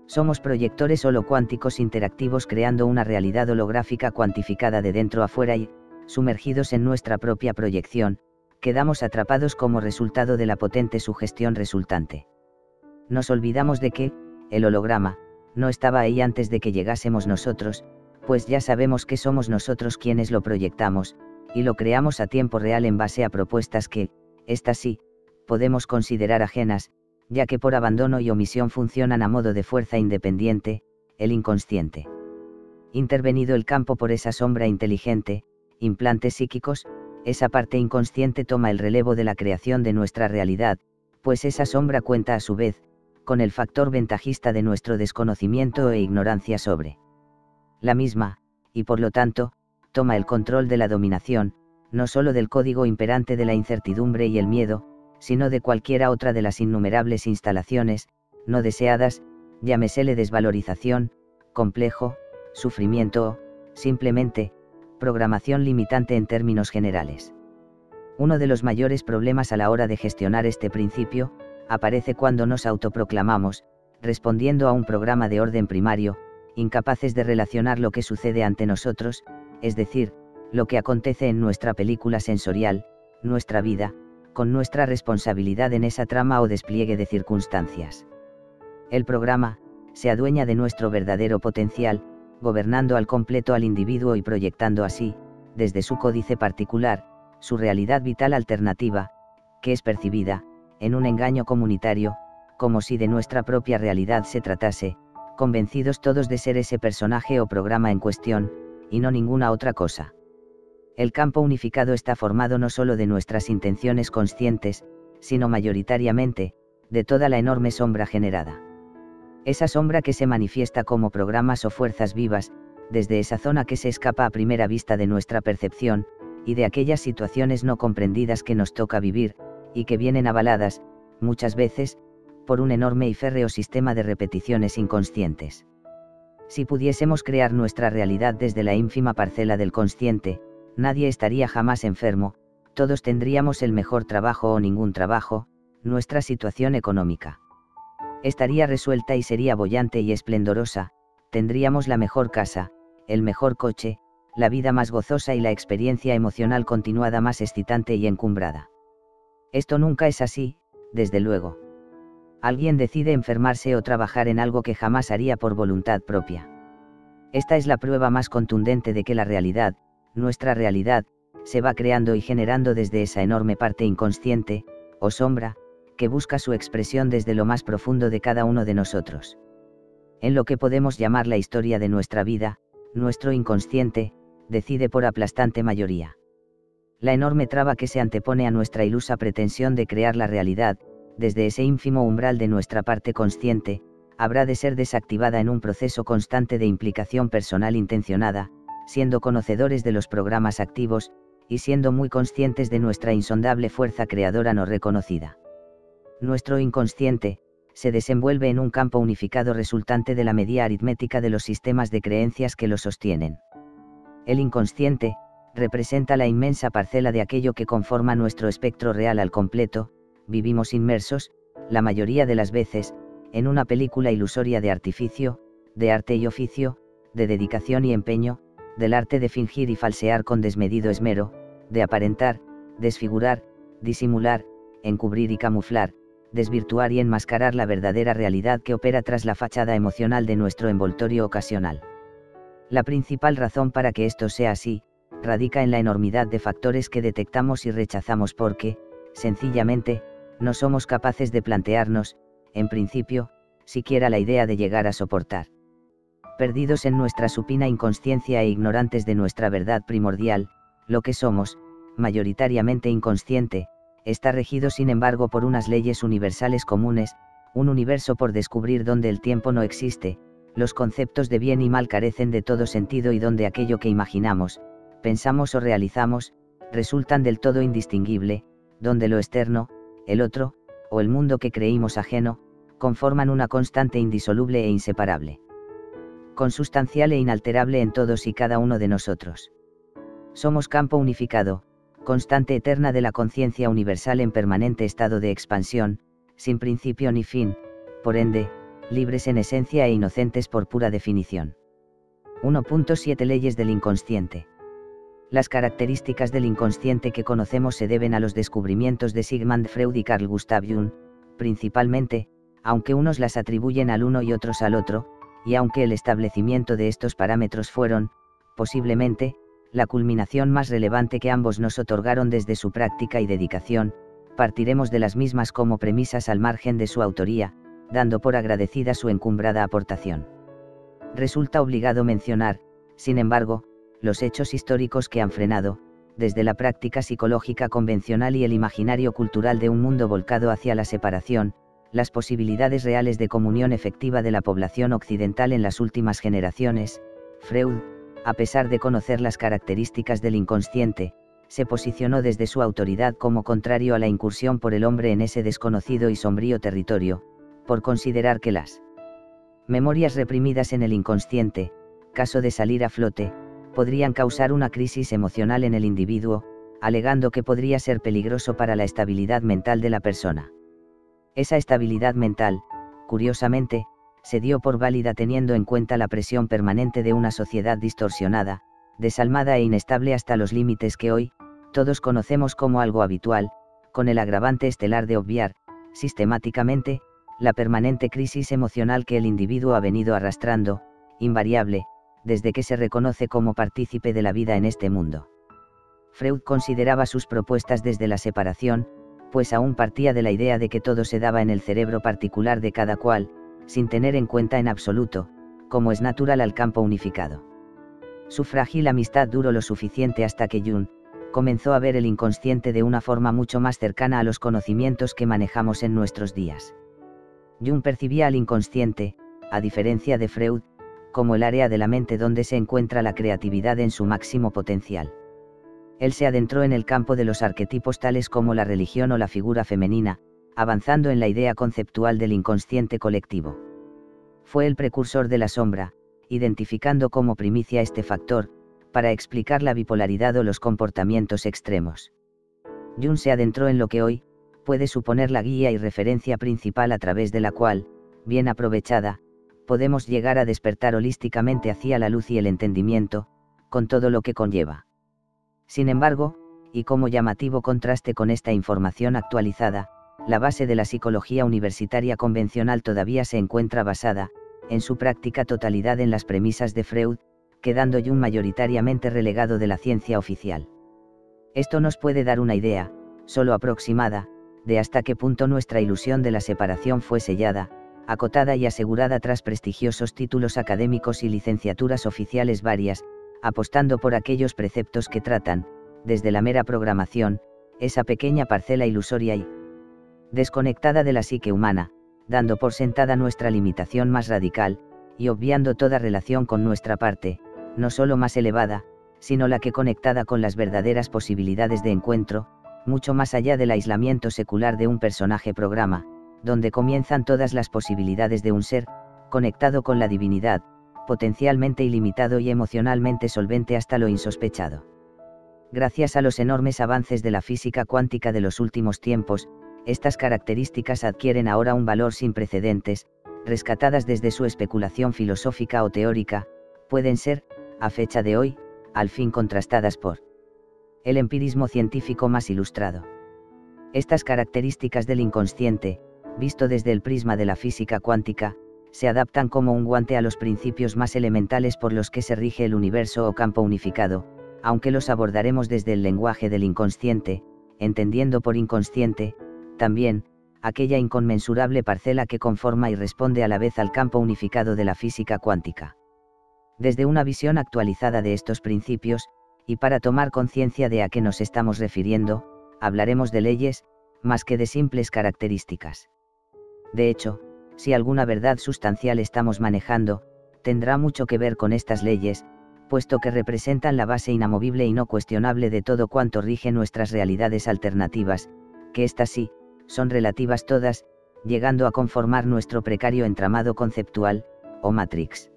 Somos proyectores holocuánticos interactivos creando una realidad holográfica cuantificada de dentro a fuera y, sumergidos en nuestra propia proyección, quedamos atrapados como resultado de la potente sugestión resultante. Nos olvidamos de que, el holograma, no estaba ahí antes de que llegásemos nosotros, pues ya sabemos que somos nosotros quienes lo proyectamos, y lo creamos a tiempo real en base a propuestas que, estas sí, podemos considerar ajenas, ya que por abandono y omisión funcionan a modo de fuerza independiente, el inconsciente. Intervenido el campo por esa sombra inteligente, implantes psíquicos, esa parte inconsciente toma el relevo de la creación de nuestra realidad, pues esa sombra cuenta a su vez, con el factor ventajista de nuestro desconocimiento e ignorancia sobre la misma, y por lo tanto, toma el control de la dominación, no solo del código imperante de la incertidumbre y el miedo, sino de cualquiera otra de las innumerables instalaciones, no deseadas, llámesele desvalorización, complejo, sufrimiento o, simplemente, programación limitante en términos generales. Uno de los mayores problemas a la hora de gestionar este principio, aparece cuando nos autoproclamamos, respondiendo a un programa de orden primario, incapaces de relacionar lo que sucede ante nosotros, es decir, lo que acontece en nuestra película sensorial, nuestra vida, con nuestra responsabilidad en esa trama o despliegue de circunstancias. El programa se adueña de nuestro verdadero potencial, gobernando al completo al individuo y proyectando así, desde su códice particular, su realidad vital alternativa, que es percibida, en un engaño comunitario, como si de nuestra propia realidad se tratase, convencidos todos de ser ese personaje o programa en cuestión, y no ninguna otra cosa. El campo unificado está formado no solo de nuestras intenciones conscientes, sino mayoritariamente, de toda la enorme sombra generada. Esa sombra que se manifiesta como programas o fuerzas vivas, desde esa zona que se escapa a primera vista de nuestra percepción, y de aquellas situaciones no comprendidas que nos toca vivir, y que vienen avaladas, muchas veces, por un enorme y férreo sistema de repeticiones inconscientes. Si pudiésemos crear nuestra realidad desde la ínfima parcela del consciente, nadie estaría jamás enfermo, todos tendríamos el mejor trabajo o ningún trabajo, nuestra situación económica estaría resuelta y sería boyante y esplendorosa, tendríamos la mejor casa, el mejor coche, la vida más gozosa y la experiencia emocional continuada más excitante y encumbrada. Esto nunca es así, desde luego. Alguien decide enfermarse o trabajar en algo que jamás haría por voluntad propia. Esta es la prueba más contundente de que la realidad, nuestra realidad, se va creando y generando desde esa enorme parte inconsciente, o sombra, que busca su expresión desde lo más profundo de cada uno de nosotros. En lo que podemos llamar la historia de nuestra vida, nuestro inconsciente, decide por aplastante mayoría. La enorme traba que se antepone a nuestra ilusa pretensión de crear la realidad, desde ese ínfimo umbral de nuestra parte consciente, habrá de ser desactivada en un proceso constante de implicación personal intencionada, siendo conocedores de los programas activos, y siendo muy conscientes de nuestra insondable fuerza creadora no reconocida. Nuestro inconsciente se desenvuelve en un campo unificado resultante de la medida aritmética de los sistemas de creencias que lo sostienen. El inconsciente representa la inmensa parcela de aquello que conforma nuestro espectro real al completo. Vivimos inmersos, la mayoría de las veces, en una película ilusoria de artificio, de arte y oficio, de dedicación y empeño, del arte de fingir y falsear con desmedido esmero, de aparentar, desfigurar, disimular, encubrir y camuflar, desvirtuar y enmascarar la verdadera realidad que opera tras la fachada emocional de nuestro envoltorio ocasional. La principal razón para que esto sea así, radica en la enormidad de factores que detectamos y rechazamos porque, sencillamente, no somos capaces de plantearnos, en principio, siquiera la idea de llegar a soportar. Perdidos en nuestra supina inconsciencia e ignorantes de nuestra verdad primordial, lo que somos, mayoritariamente inconsciente, está regido sin embargo por unas leyes universales comunes, un universo por descubrir donde el tiempo no existe, los conceptos de bien y mal carecen de todo sentido y donde aquello que imaginamos, pensamos o realizamos, resultan del todo indistinguible, donde lo externo, el otro, o el mundo que creímos ajeno, conforman una constante indisoluble e inseparable, consustancial e inalterable en todos y cada uno de nosotros. Somos campo unificado, constante eterna de la conciencia universal en permanente estado de expansión, sin principio ni fin, por ende, libres en esencia e inocentes por pura definición. 1.7 Leyes del inconsciente. Las características del inconsciente que conocemos se deben a los descubrimientos de Sigmund Freud y Carl Gustav Jung, principalmente, aunque unos las atribuyen al uno y otros al otro, y aunque el establecimiento de estos parámetros fueron, posiblemente, la culminación más relevante que ambos nos otorgaron desde su práctica y dedicación, partiremos de las mismas como premisas al margen de su autoría, dando por agradecida su encumbrada aportación. Resulta obligado mencionar, sin embargo, los hechos históricos que han frenado, desde la práctica psicológica convencional y el imaginario cultural de un mundo volcado hacia la separación, las posibilidades reales de comunión efectiva de la población occidental en las últimas generaciones. Freud, a pesar de conocer las características del inconsciente, se posicionó desde su autoridad como contrario a la incursión por el hombre en ese desconocido y sombrío territorio, por considerar que las Memorias reprimidas en el inconsciente, caso de salir a flote, podrían causar una crisis emocional en el individuo, alegando que podría ser peligroso para la estabilidad mental de la persona. Esa estabilidad mental, curiosamente, se dio por válida teniendo en cuenta la presión permanente de una sociedad distorsionada, desalmada e inestable hasta los límites que hoy, todos conocemos como algo habitual, con el agravante estelar de obviar, sistemáticamente, la permanente crisis emocional que el individuo ha venido arrastrando, invariable, desde que se reconoce como partícipe de la vida en este mundo. Freud consideraba sus propuestas desde la separación, pues aún partía de la idea de que todo se daba en el cerebro particular de cada cual, sin tener en cuenta en absoluto, como es natural al campo unificado. Su frágil amistad duró lo suficiente hasta que Jung comenzó a ver el inconsciente de una forma mucho más cercana a los conocimientos que manejamos en nuestros días. Jung percibía al inconsciente, a diferencia de Freud, como el área de la mente donde se encuentra la creatividad en su máximo potencial. Él se adentró en el campo de los arquetipos tales como la religión o la figura femenina, avanzando en la idea conceptual del inconsciente colectivo. Fue el precursor de la sombra, identificando como primicia este factor, para explicar la bipolaridad o los comportamientos extremos. Jung se adentró en lo que hoy puede suponer la guía y referencia principal a través de la cual, bien aprovechada, podemos llegar a despertar holísticamente hacia la luz y el entendimiento, con todo lo que conlleva. Sin embargo, y como llamativo contraste con esta información actualizada, la base de la psicología universitaria convencional todavía se encuentra basada, en su práctica totalidad en las premisas de Freud, quedando Jung mayoritariamente relegado de la ciencia oficial. Esto nos puede dar una idea, solo aproximada, de hasta qué punto nuestra ilusión de la separación fue sellada, acotada y asegurada tras prestigiosos títulos académicos y licenciaturas oficiales varias, apostando por aquellos preceptos que tratan, desde la mera programación, esa pequeña parcela ilusoria y desconectada de la psique humana, dando por sentada nuestra limitación más radical, y obviando toda relación con nuestra parte, no solo más elevada, sino la que conectada con las verdaderas posibilidades de encuentro, mucho más allá del aislamiento secular de un personaje programa, donde comienzan todas las posibilidades de un ser, conectado con la divinidad, potencialmente ilimitado y emocionalmente solvente hasta lo insospechado. Gracias a los enormes avances de la física cuántica de los últimos tiempos, estas características adquieren ahora un valor sin precedentes, rescatadas desde su especulación filosófica o teórica, pueden ser, a fecha de hoy, al fin contrastadas por el empirismo científico más ilustrado. Estas características del inconsciente, visto desde el prisma de la física cuántica, se adaptan como un guante a los principios más elementales por los que se rige el universo o campo unificado, aunque los abordaremos desde el lenguaje del inconsciente, entendiendo por inconsciente, también, aquella inconmensurable parcela que conforma y responde a la vez al campo unificado de la física cuántica. Desde una visión actualizada de estos principios, y para tomar conciencia de a qué nos estamos refiriendo, hablaremos de leyes, más que de simples características. De hecho, si alguna verdad sustancial estamos manejando, tendrá mucho que ver con estas leyes, puesto que representan la base inamovible y no cuestionable de todo cuanto rige nuestras realidades alternativas, que éstas sí, son relativas todas, llegando a conformar nuestro precario entramado conceptual, o matrix.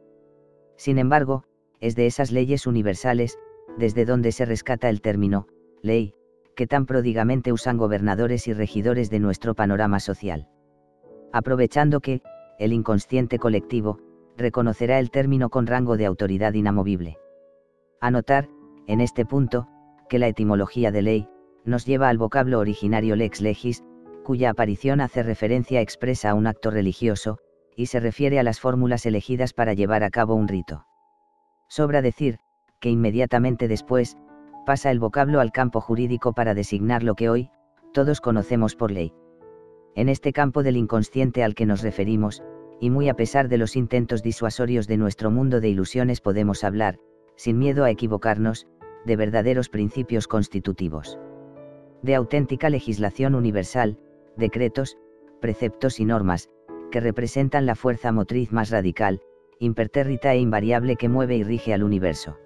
Sin embargo, es de esas leyes universales, desde donde se rescata el término, ley, que tan pródigamente usan gobernadores y regidores de nuestro panorama social. Aprovechando que, el inconsciente colectivo, reconocerá el término con rango de autoridad inamovible. Anotar, en este punto, que la etimología de ley, nos lleva al vocablo originario lex legis, cuya aparición hace referencia expresa a un acto religioso, y se refiere a las fórmulas elegidas para llevar a cabo un rito. Sobra decir, que inmediatamente después, pasa el vocablo al campo jurídico para designar lo que hoy, todos conocemos por ley. En este campo del inconsciente al que nos referimos, y muy a pesar de los intentos disuasorios de nuestro mundo de ilusiones podemos hablar, sin miedo a equivocarnos, de verdaderos principios constitutivos. De auténtica legislación universal, decretos, preceptos y normas, que representan la fuerza motriz más radical, impertérrita e invariable que mueve y rige al universo.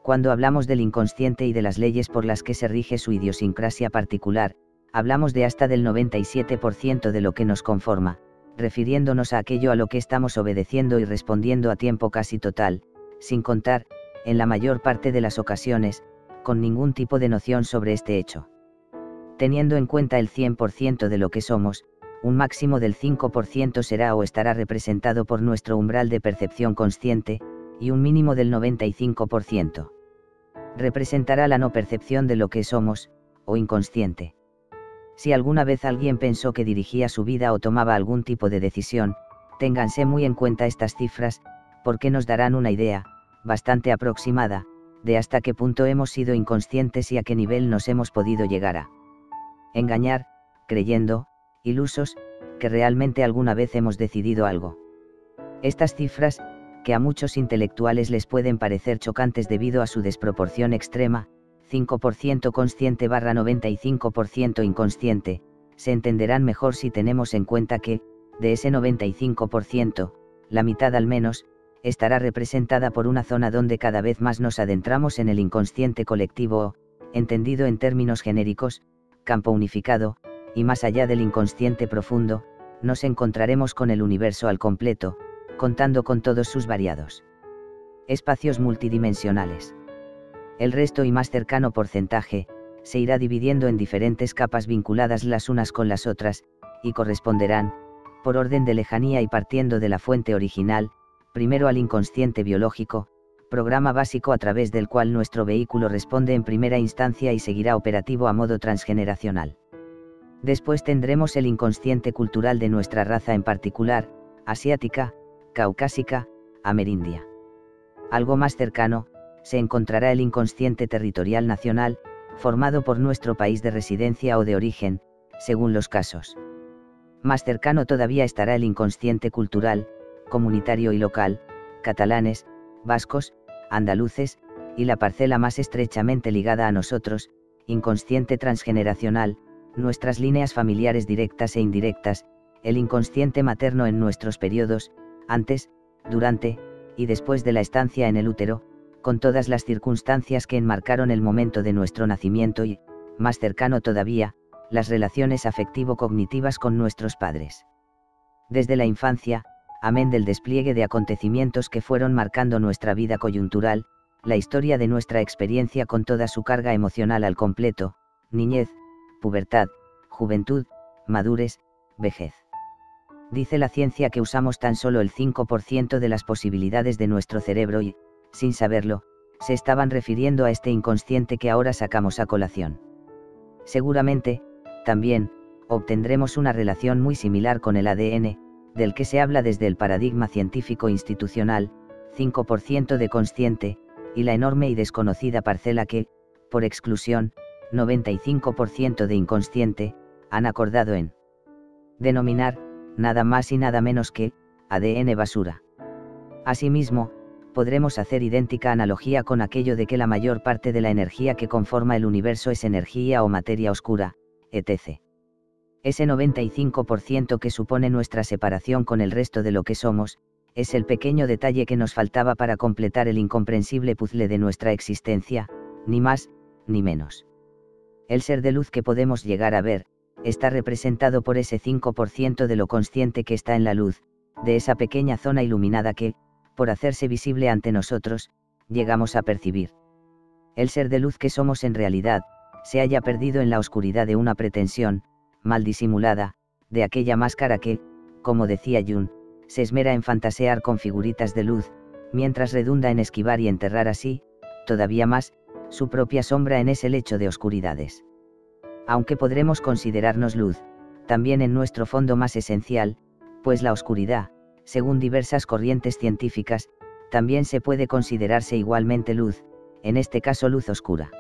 Cuando hablamos del inconsciente y de las leyes por las que se rige su idiosincrasia particular, hablamos de hasta del 97% de lo que nos conforma, refiriéndonos a aquello a lo que estamos obedeciendo y respondiendo a tiempo casi total, sin contar, en la mayor parte de las ocasiones, con ningún tipo de noción sobre este hecho. Teniendo en cuenta el 100% de lo que somos, un máximo del 5% será o estará representado por nuestro umbral de percepción consciente, y un mínimo del 95% representará la no percepción de lo que somos, o inconsciente. Si alguna vez alguien pensó que dirigía su vida o tomaba algún tipo de decisión, ténganse muy en cuenta estas cifras, porque nos darán una idea, bastante aproximada, de hasta qué punto hemos sido inconscientes y a qué nivel nos hemos podido llegar a engañar, creyendo, ilusos, que realmente alguna vez hemos decidido algo. Estas cifras, que a muchos intelectuales les pueden parecer chocantes debido a su desproporción extrema, 5% consciente / 95% inconsciente, se entenderán mejor si tenemos en cuenta que, de ese 95%, la mitad al menos, estará representada por una zona donde cada vez más nos adentramos en el inconsciente colectivo o, entendido en términos genéricos, campo unificado, y más allá del inconsciente profundo, nos encontraremos con el universo al completo, contando con todos sus variados espacios multidimensionales. El resto y más cercano porcentaje, se irá dividiendo en diferentes capas vinculadas las unas con las otras, y corresponderán, por orden de lejanía y partiendo de la fuente original, primero al inconsciente biológico, programa básico a través del cual nuestro vehículo responde en primera instancia y seguirá operativo a modo transgeneracional. Después tendremos el inconsciente cultural de nuestra raza en particular, asiática, caucásica, amerindia. Algo más cercano, se encontrará el inconsciente territorial nacional, formado por nuestro país de residencia o de origen, según los casos. Más cercano todavía estará el inconsciente cultural, comunitario y local, catalanes, vascos, andaluces, y la parcela más estrechamente ligada a nosotros, inconsciente transgeneracional, nuestras líneas familiares directas e indirectas, el inconsciente materno en nuestros periodos, antes, durante, y después de la estancia en el útero, con todas las circunstancias que enmarcaron el momento de nuestro nacimiento y, más cercano todavía, las relaciones afectivo-cognitivas con nuestros padres. Desde la infancia, amén del despliegue de acontecimientos que fueron marcando nuestra vida coyuntural, la historia de nuestra experiencia con toda su carga emocional al completo, niñez, pubertad, juventud, madurez, vejez. Dice la ciencia que usamos tan solo el 5% de las posibilidades de nuestro cerebro y, sin saberlo, se estaban refiriendo a este inconsciente que ahora sacamos a colación. Seguramente, también, obtendremos una relación muy similar con el ADN, del que se habla desde el paradigma científico institucional, 5% de consciente, y la enorme y desconocida parcela que, por exclusión, 95% de inconsciente, han acordado en denominar, nada más y nada menos que, ADN basura. Asimismo, podremos hacer idéntica analogía con aquello de que la mayor parte de la energía que conforma el universo es energía o materia oscura, etc. Ese 95% que supone nuestra separación con el resto de lo que somos, es el pequeño detalle que nos faltaba para completar el incomprensible puzzle de nuestra existencia, ni más, ni menos. El ser de luz que podemos llegar a ver, está representado por ese 5% de lo consciente que está en la luz, de esa pequeña zona iluminada que, por hacerse visible ante nosotros, llegamos a percibir. El ser de luz que somos en realidad, se haya perdido en la oscuridad de una pretensión, mal disimulada, de aquella máscara que, como decía Jung, se esmera en fantasear con figuritas de luz, mientras redunda en esquivar y enterrar así, todavía más, su propia sombra en ese lecho de oscuridades. Aunque podremos considerarnos luz, también en nuestro fondo más esencial, pues la oscuridad, según diversas corrientes científicas, también se puede considerarse igualmente luz, en este caso luz oscura.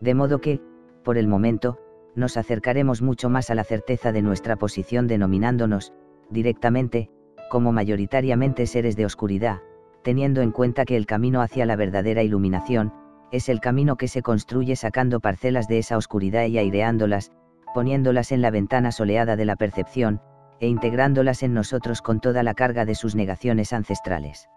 De modo que, por el momento, nos acercaremos mucho más a la certeza de nuestra posición denominándonos, directamente, como mayoritariamente seres de oscuridad, teniendo en cuenta que el camino hacia la verdadera iluminación, es el camino que se construye sacando parcelas de esa oscuridad y aireándolas, poniéndolas en la ventana soleada de la percepción, e integrándolas en nosotros con toda la carga de sus negaciones ancestrales.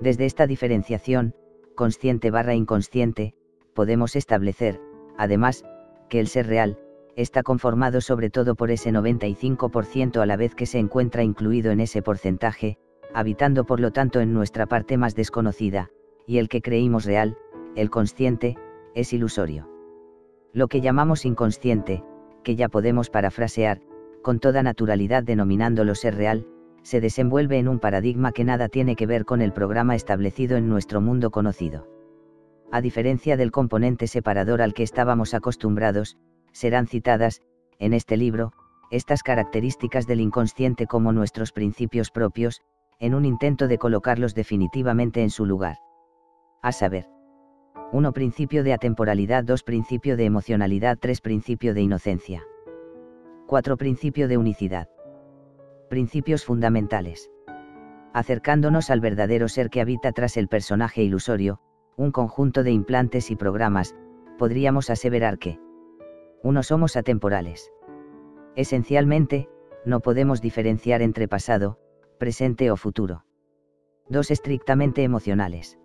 Desde esta diferenciación, consciente / inconsciente, podemos establecer, además, que el ser real, está conformado sobre todo por ese 95% a la vez que se encuentra incluido en ese porcentaje, habitando por lo tanto en nuestra parte más desconocida, y el que creímos real, el consciente, es ilusorio. Lo que llamamos inconsciente, que ya podemos parafrasear, con toda naturalidad denominándolo ser real, se desenvuelve en un paradigma que nada tiene que ver con el programa establecido en nuestro mundo conocido. A diferencia del componente separador al que estábamos acostumbrados, serán citadas, en este libro, estas características del inconsciente como nuestros principios propios, en un intento de colocarlos definitivamente en su lugar. A saber, 1. Principio de atemporalidad. 2. Principio de emocionalidad. 3. Principio de inocencia. 4. Principio de unicidad. Principios fundamentales. Acercándonos al verdadero ser que habita tras el personaje ilusorio, un conjunto de implantes y programas, podríamos aseverar que 1. Somos atemporales. Esencialmente, no podemos diferenciar entre pasado, presente o futuro. 2. Estrictamente emocionales.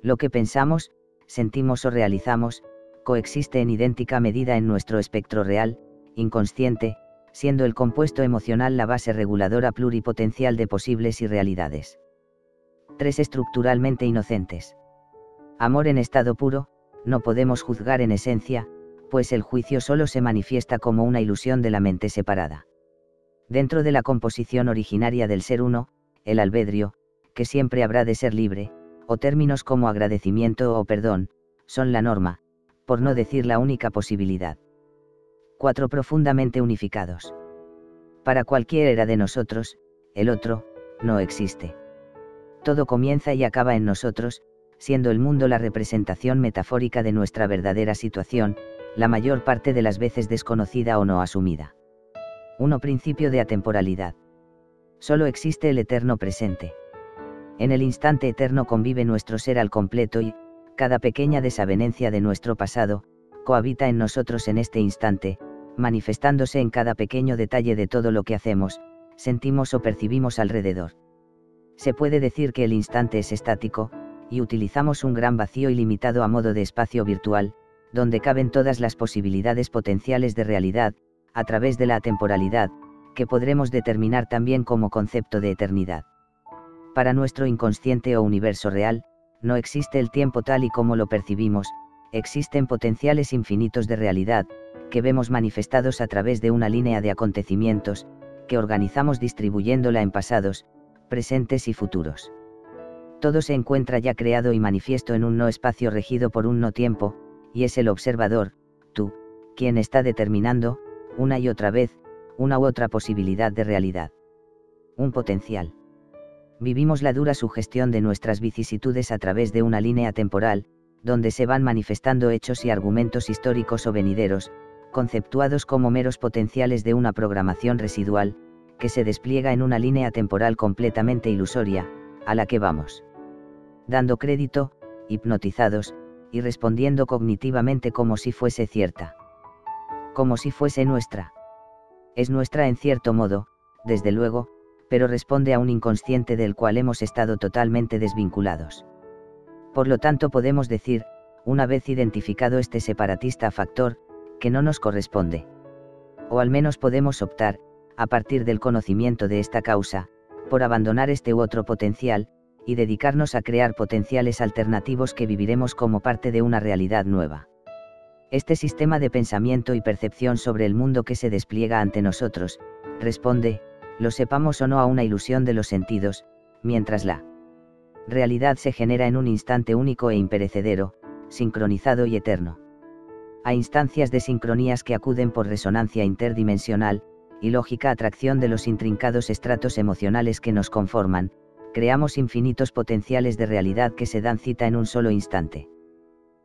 Lo que pensamos, sentimos o realizamos, coexiste en idéntica medida en nuestro espectro real, inconsciente, siendo el compuesto emocional la base reguladora pluripotencial de posibles y realidades. 3. Estructuralmente inocentes. Amor en estado puro, no podemos juzgar en esencia, pues el juicio solo se manifiesta como una ilusión de la mente separada. Dentro de la composición originaria del ser uno, el albedrío, que siempre habrá de ser libre, o términos como agradecimiento o perdón, son la norma, por no decir la única posibilidad. 4. Profundamente unificados. Para cualquiera de nosotros, el otro, no existe. Todo comienza y acaba en nosotros, siendo el mundo la representación metafórica de nuestra verdadera situación, la mayor parte de las veces desconocida o no asumida. 1. Principio de atemporalidad. Solo existe el eterno presente. En el instante eterno convive nuestro ser al completo y, cada pequeña desavenencia de nuestro pasado, cohabita en nosotros en este instante, manifestándose en cada pequeño detalle de todo lo que hacemos, sentimos o percibimos alrededor. Se puede decir que el instante es estático, y utilizamos un gran vacío ilimitado a modo de espacio virtual, donde caben todas las posibilidades potenciales de realidad, a través de la atemporalidad, que podremos determinar también como concepto de eternidad. Para nuestro inconsciente o universo real, no existe el tiempo tal y como lo percibimos, existen potenciales infinitos de realidad, que vemos manifestados a través de una línea de acontecimientos, que organizamos distribuyéndola en pasados, presentes y futuros. Todo se encuentra ya creado y manifiesto en un no espacio regido por un no tiempo, y es el observador, tú, quien está determinando, una y otra vez, una u otra posibilidad de realidad. Un potencial. Vivimos la dura sugestión de nuestras vicisitudes a través de una línea temporal, donde se van manifestando hechos y argumentos históricos o venideros, conceptuados como meros potenciales de una programación residual, que se despliega en una línea temporal completamente ilusoria, a la que vamos dando crédito, hipnotizados, y respondiendo cognitivamente como si fuese cierta. Como si fuese nuestra. Es nuestra en cierto modo, desde luego, pero responde a un inconsciente del cual hemos estado totalmente desvinculados. Por lo tanto podemos decir, una vez identificado este separatista factor, que no nos corresponde. O al menos podemos optar, a partir del conocimiento de esta causa, por abandonar este u otro potencial, y dedicarnos a crear potenciales alternativos que viviremos como parte de una realidad nueva. Este sistema de pensamiento y percepción sobre el mundo que se despliega ante nosotros, responde, lo sepamos o no, a una ilusión de los sentidos, mientras la realidad se genera en un instante único e imperecedero, sincronizado y eterno. A instancias de sincronías que acuden por resonancia interdimensional, y lógica atracción de los intrincados estratos emocionales que nos conforman, creamos infinitos potenciales de realidad que se dan cita en un solo instante.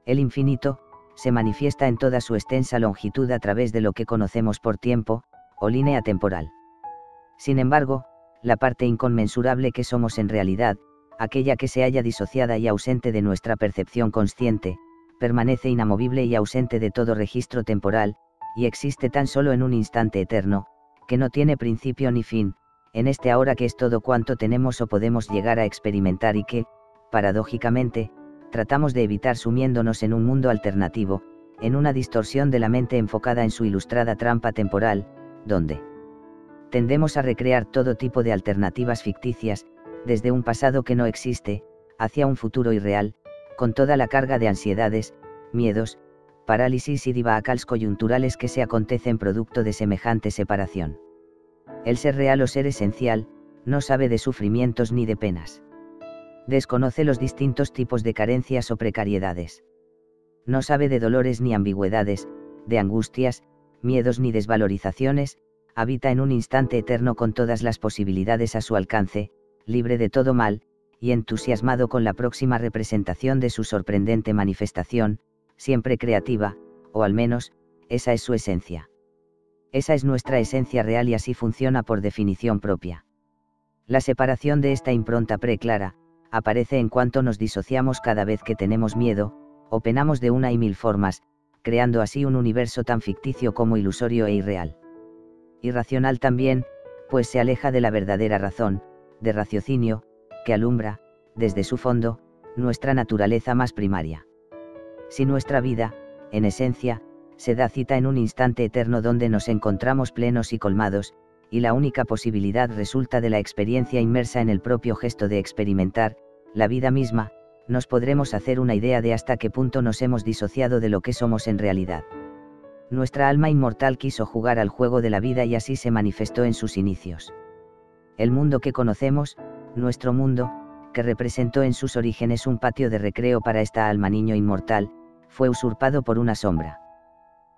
El infinito, se manifiesta en toda su extensa longitud a través de lo que conocemos por tiempo, o línea temporal. Sin embargo, la parte inconmensurable que somos en realidad, aquella que se halla disociada y ausente de nuestra percepción consciente, permanece inamovible y ausente de todo registro temporal, y existe tan solo en un instante eterno, que no tiene principio ni fin, en este ahora que es todo cuanto tenemos o podemos llegar a experimentar y que, paradójicamente, tratamos de evitar sumiéndonos en un mundo alternativo, en una distorsión de la mente enfocada en su ilustrada trampa temporal, donde tendemos a recrear todo tipo de alternativas ficticias, desde un pasado que no existe, hacia un futuro irreal, con toda la carga de ansiedades, miedos, parálisis y divacals coyunturales que se acontecen producto de semejante separación. El ser real o ser esencial, no sabe de sufrimientos ni de penas. Desconoce los distintos tipos de carencias o precariedades. No sabe de dolores ni ambigüedades, de angustias, miedos ni desvalorizaciones, habita en un instante eterno con todas las posibilidades a su alcance, libre de todo mal, y entusiasmado con la próxima representación de su sorprendente manifestación, siempre creativa, o al menos, esa es su esencia. Esa es nuestra esencia real y así funciona por definición propia. La separación de esta impronta preclara, aparece en cuanto nos disociamos cada vez que tenemos miedo, o penamos de una y mil formas, creando así un universo tan ficticio como ilusorio e irreal. Irracional también, pues se aleja de la verdadera razón, de raciocinio, que alumbra, desde su fondo, nuestra naturaleza más primaria. Si nuestra vida, en esencia, se da cita en un instante eterno donde nos encontramos plenos y colmados, y la única posibilidad resulta de la experiencia inmersa en el propio gesto de experimentar, la vida misma, nos podremos hacer una idea de hasta qué punto nos hemos disociado de lo que somos en realidad. Nuestra alma inmortal quiso jugar al juego de la vida y así se manifestó en sus inicios. El mundo que conocemos, nuestro mundo, que representó en sus orígenes un patio de recreo para esta alma niño inmortal, fue usurpado por una sombra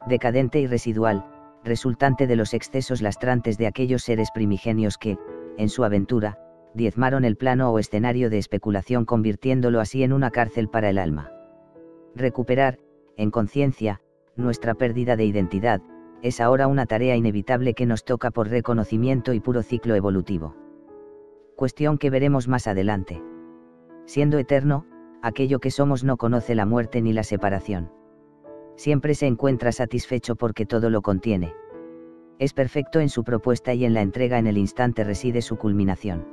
decadente y residual, resultante de los excesos lastrantes de aquellos seres primigenios que, en su aventura, diezmaron el plano o escenario de especulación convirtiéndolo así en una cárcel para el alma. Recuperar, en conciencia, nuestra pérdida de identidad, es ahora una tarea inevitable que nos toca por reconocimiento y puro ciclo evolutivo. Cuestión que veremos más adelante. Siendo eterno, aquello que somos no conoce la muerte ni la separación. Siempre se encuentra satisfecho porque todo lo contiene. Es perfecto en su propuesta y en la entrega en el instante reside su culminación.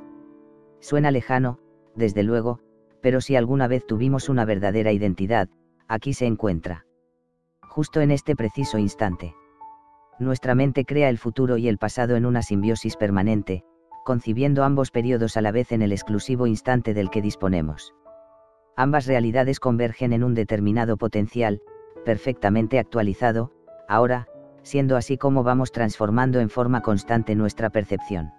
Suena lejano, desde luego, pero si alguna vez tuvimos una verdadera identidad, aquí se encuentra. Justo en este preciso instante. Nuestra mente crea el futuro y el pasado en una simbiosis permanente, concibiendo ambos periodos a la vez en el exclusivo instante del que disponemos. Ambas realidades convergen en un determinado potencial, perfectamente actualizado, ahora, siendo así como vamos transformando en forma constante nuestra percepción.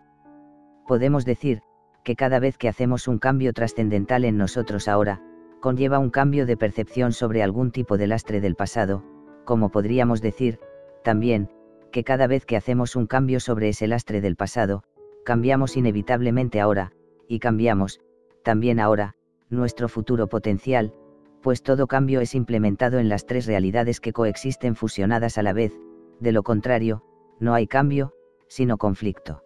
Podemos decir, que cada vez que hacemos un cambio trascendental en nosotros ahora, conlleva un cambio de percepción sobre algún tipo de lastre del pasado, como podríamos decir, también, que cada vez que hacemos un cambio sobre ese lastre del pasado, cambiamos inevitablemente ahora, y cambiamos, también ahora, nuestro futuro potencial, pues todo cambio es implementado en las tres realidades que coexisten fusionadas a la vez, de lo contrario, no hay cambio, sino conflicto.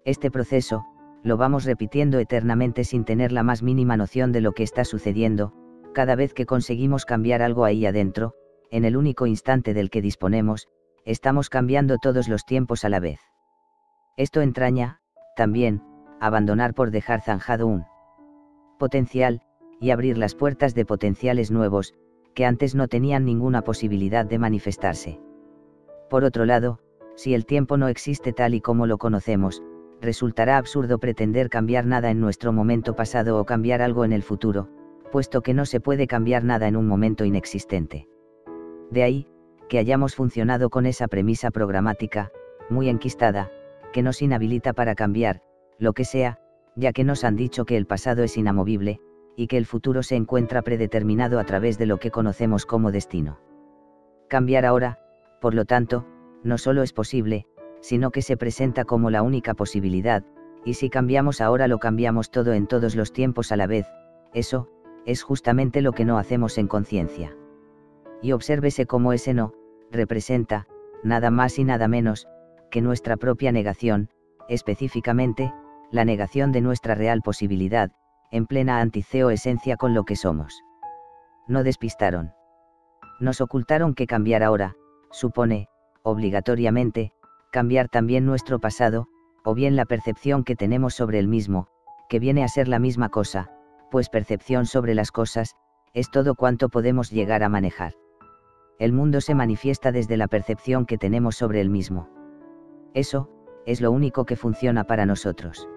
Este proceso, lo vamos repitiendo eternamente sin tener la más mínima noción de lo que está sucediendo, cada vez que conseguimos cambiar algo ahí adentro, en el único instante del que disponemos, estamos cambiando todos los tiempos a la vez. Esto entraña, también, abandonar por dejar zanjado un potencial, y abrir las puertas de potenciales nuevos, que antes no tenían ninguna posibilidad de manifestarse. Por otro lado, si el tiempo no existe tal y como lo conocemos, resultará absurdo pretender cambiar nada en nuestro momento pasado o cambiar algo en el futuro, puesto que no se puede cambiar nada en un momento inexistente. De ahí, que hayamos funcionado con esa premisa programática, muy enquistada, que nos inhabilita para cambiar, lo que sea, ya que nos han dicho que el pasado es inamovible, y que el futuro se encuentra predeterminado a través de lo que conocemos como destino. Cambiar ahora, por lo tanto, no solo es posible, sino que se presenta como la única posibilidad, y si cambiamos ahora lo cambiamos todo en todos los tiempos a la vez, eso, es justamente lo que no hacemos en conciencia. Y obsérvese cómo ese no, representa, nada más y nada menos, que nuestra propia negación, específicamente, la negación de nuestra real posibilidad, en plena anticeo esencia con lo que somos. No despistaron. Nos ocultaron que cambiar ahora, supone, obligatoriamente, cambiar también nuestro pasado, o bien la percepción que tenemos sobre el mismo, que viene a ser la misma cosa, pues percepción sobre las cosas, es todo cuanto podemos llegar a manejar. El mundo se manifiesta desde la percepción que tenemos sobre él mismo. Eso, es lo único que funciona para nosotros.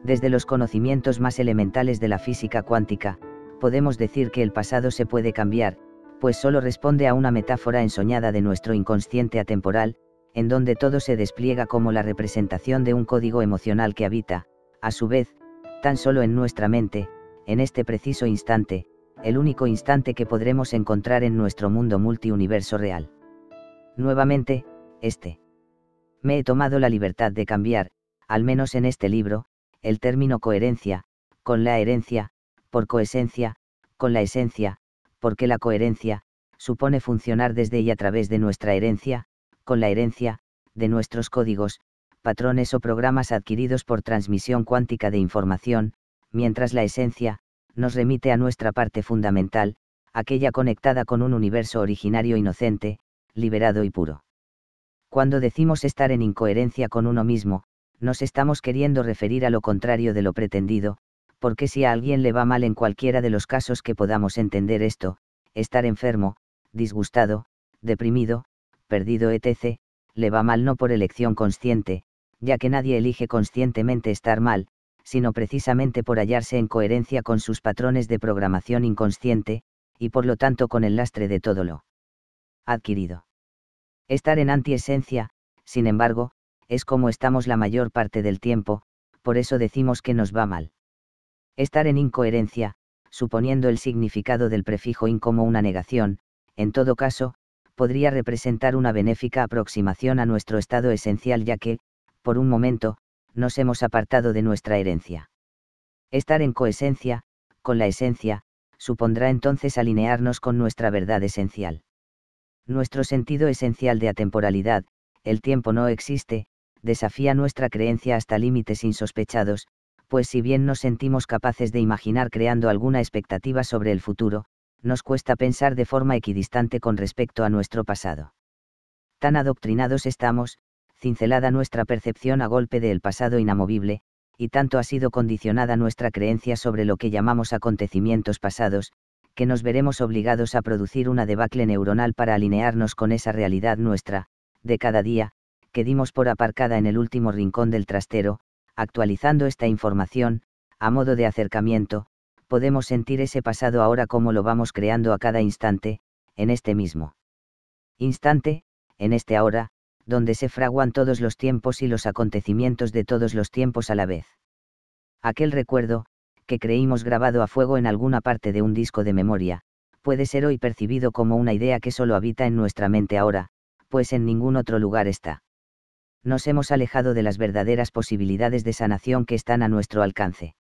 Desde los conocimientos más elementales de la física cuántica, podemos decir que el pasado se puede cambiar, pues solo responde a una metáfora ensoñada de nuestro inconsciente atemporal, en donde todo se despliega como la representación de un código emocional que habita, a su vez, tan solo en nuestra mente, en este preciso instante, el único instante que podremos encontrar en nuestro mundo multiuniverso real. Nuevamente, me he tomado la libertad de cambiar, al menos en este libro, el término coherencia, con la herencia, por coesencia, con la esencia, porque la coherencia, supone funcionar desde y a través de nuestra herencia, con la herencia, de nuestros códigos, patrones o programas adquiridos por transmisión cuántica de información, mientras la esencia, nos remite a nuestra parte fundamental, aquella conectada con un universo originario inocente, liberado y puro. Cuando decimos estar en incoherencia con uno mismo, nos estamos queriendo referir a lo contrario de lo pretendido, porque si a alguien le va mal en cualquiera de los casos que podamos entender esto, estar enfermo, disgustado, deprimido, perdido etc., le va mal no por elección consciente, ya que nadie elige conscientemente estar mal, sino precisamente por hallarse en coherencia con sus patrones de programación inconsciente, y por lo tanto con el lastre de todo lo adquirido. Estar en antiesencia, sin embargo, es como estamos la mayor parte del tiempo, por eso decimos que nos va mal. Estar en incoherencia, suponiendo el significado del prefijo in como una negación, en todo caso, podría representar una benéfica aproximación a nuestro estado esencial ya que, por un momento, nos hemos apartado de nuestra herencia. Estar en coesencia, con la esencia, supondrá entonces alinearnos con nuestra verdad esencial. Nuestro sentido esencial de atemporalidad, el tiempo no existe, desafía nuestra creencia hasta límites insospechados, pues si bien nos sentimos capaces de imaginar creando alguna expectativa sobre el futuro, nos cuesta pensar de forma equidistante con respecto a nuestro pasado. Tan adoctrinados estamos, cincelada nuestra percepción a golpe del pasado inamovible, y tanto ha sido condicionada nuestra creencia sobre lo que llamamos acontecimientos pasados, que nos veremos obligados a producir una debacle neuronal para alinearnos con esa realidad nuestra, de cada día, que dimos por aparcada en el último rincón del trastero. Actualizando esta información, a modo de acercamiento, podemos sentir ese pasado ahora como lo vamos creando a cada instante, en este mismo instante, en este ahora, donde se fraguan todos los tiempos y los acontecimientos de todos los tiempos a la vez. Aquel recuerdo, que creímos grabado a fuego en alguna parte de un disco de memoria, puede ser hoy percibido como una idea que solo habita en nuestra mente ahora, pues en ningún otro lugar está. Nos hemos alejado de las verdaderas posibilidades de sanación que están a nuestro alcance.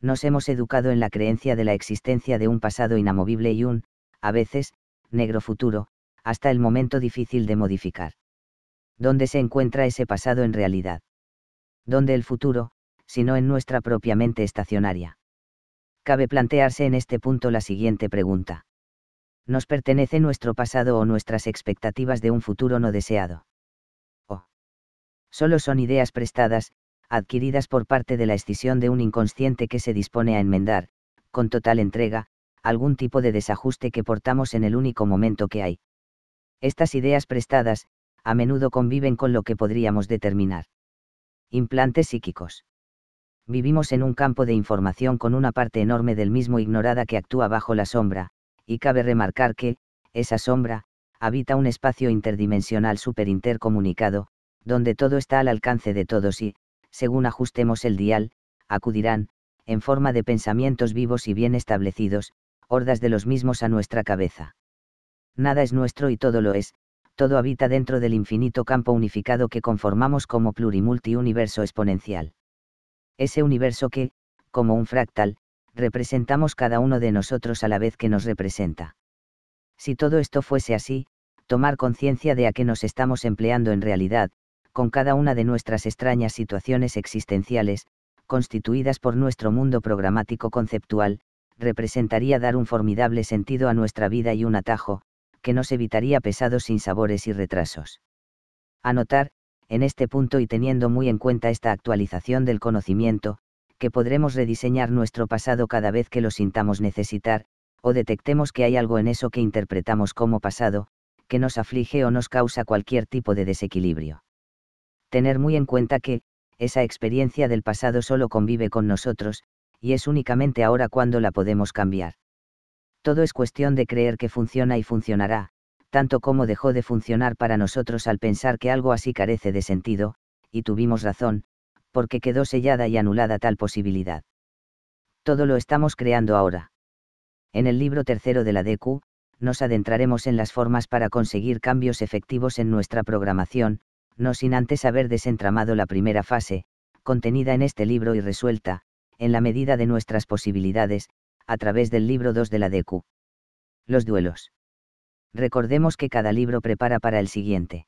Nos hemos educado en la creencia de la existencia de un pasado inamovible y un, a veces, negro futuro, hasta el momento difícil de modificar. ¿Dónde se encuentra ese pasado en realidad? ¿Dónde el futuro, sino en nuestra propia mente estacionaria? Cabe plantearse en este punto la siguiente pregunta. ¿Nos pertenece nuestro pasado o nuestras expectativas de un futuro no deseado? Solo son ideas prestadas, adquiridas por parte de la escisión de un inconsciente que se dispone a enmendar, con total entrega, algún tipo de desajuste que portamos en el único momento que hay. Estas ideas prestadas, a menudo conviven con lo que podríamos determinar implantes psíquicos. Vivimos en un campo de información con una parte enorme del mismo ignorada que actúa bajo la sombra, y cabe remarcar que, esa sombra, habita un espacio interdimensional superintercomunicado, donde todo está al alcance de todos y, según ajustemos el dial, acudirán, en forma de pensamientos vivos y bien establecidos, hordas de los mismos a nuestra cabeza. Nada es nuestro y todo lo es, todo habita dentro del infinito campo unificado que conformamos como plurimultiuniverso exponencial. Ese universo que, como un fractal, representamos cada uno de nosotros a la vez que nos representa. Si todo esto fuese así, tomar conciencia de a qué nos estamos empleando en realidad, con cada una de nuestras extrañas situaciones existenciales, constituidas por nuestro mundo programático conceptual, representaría dar un formidable sentido a nuestra vida y un atajo, que nos evitaría pesados sinsabores y retrasos. Anotar, en este punto y teniendo muy en cuenta esta actualización del conocimiento, que podremos rediseñar nuestro pasado cada vez que lo sintamos necesitar, o detectemos que hay algo en eso que interpretamos como pasado, que nos aflige o nos causa cualquier tipo de desequilibrio. Tener muy en cuenta que, esa experiencia del pasado solo convive con nosotros, y es únicamente ahora cuando la podemos cambiar. Todo es cuestión de creer que funciona y funcionará, tanto como dejó de funcionar para nosotros al pensar que algo así carece de sentido, y tuvimos razón, porque quedó sellada y anulada tal posibilidad. Todo lo estamos creando ahora. En el libro tercero de la DQ, nos adentraremos en las formas para conseguir cambios efectivos en nuestra programación, no sin antes haber desentramado la primera fase, contenida en este libro y resuelta, en la medida de nuestras posibilidades, a través del libro 2 de la DQ. Los duelos. Recordemos que cada libro prepara para el siguiente.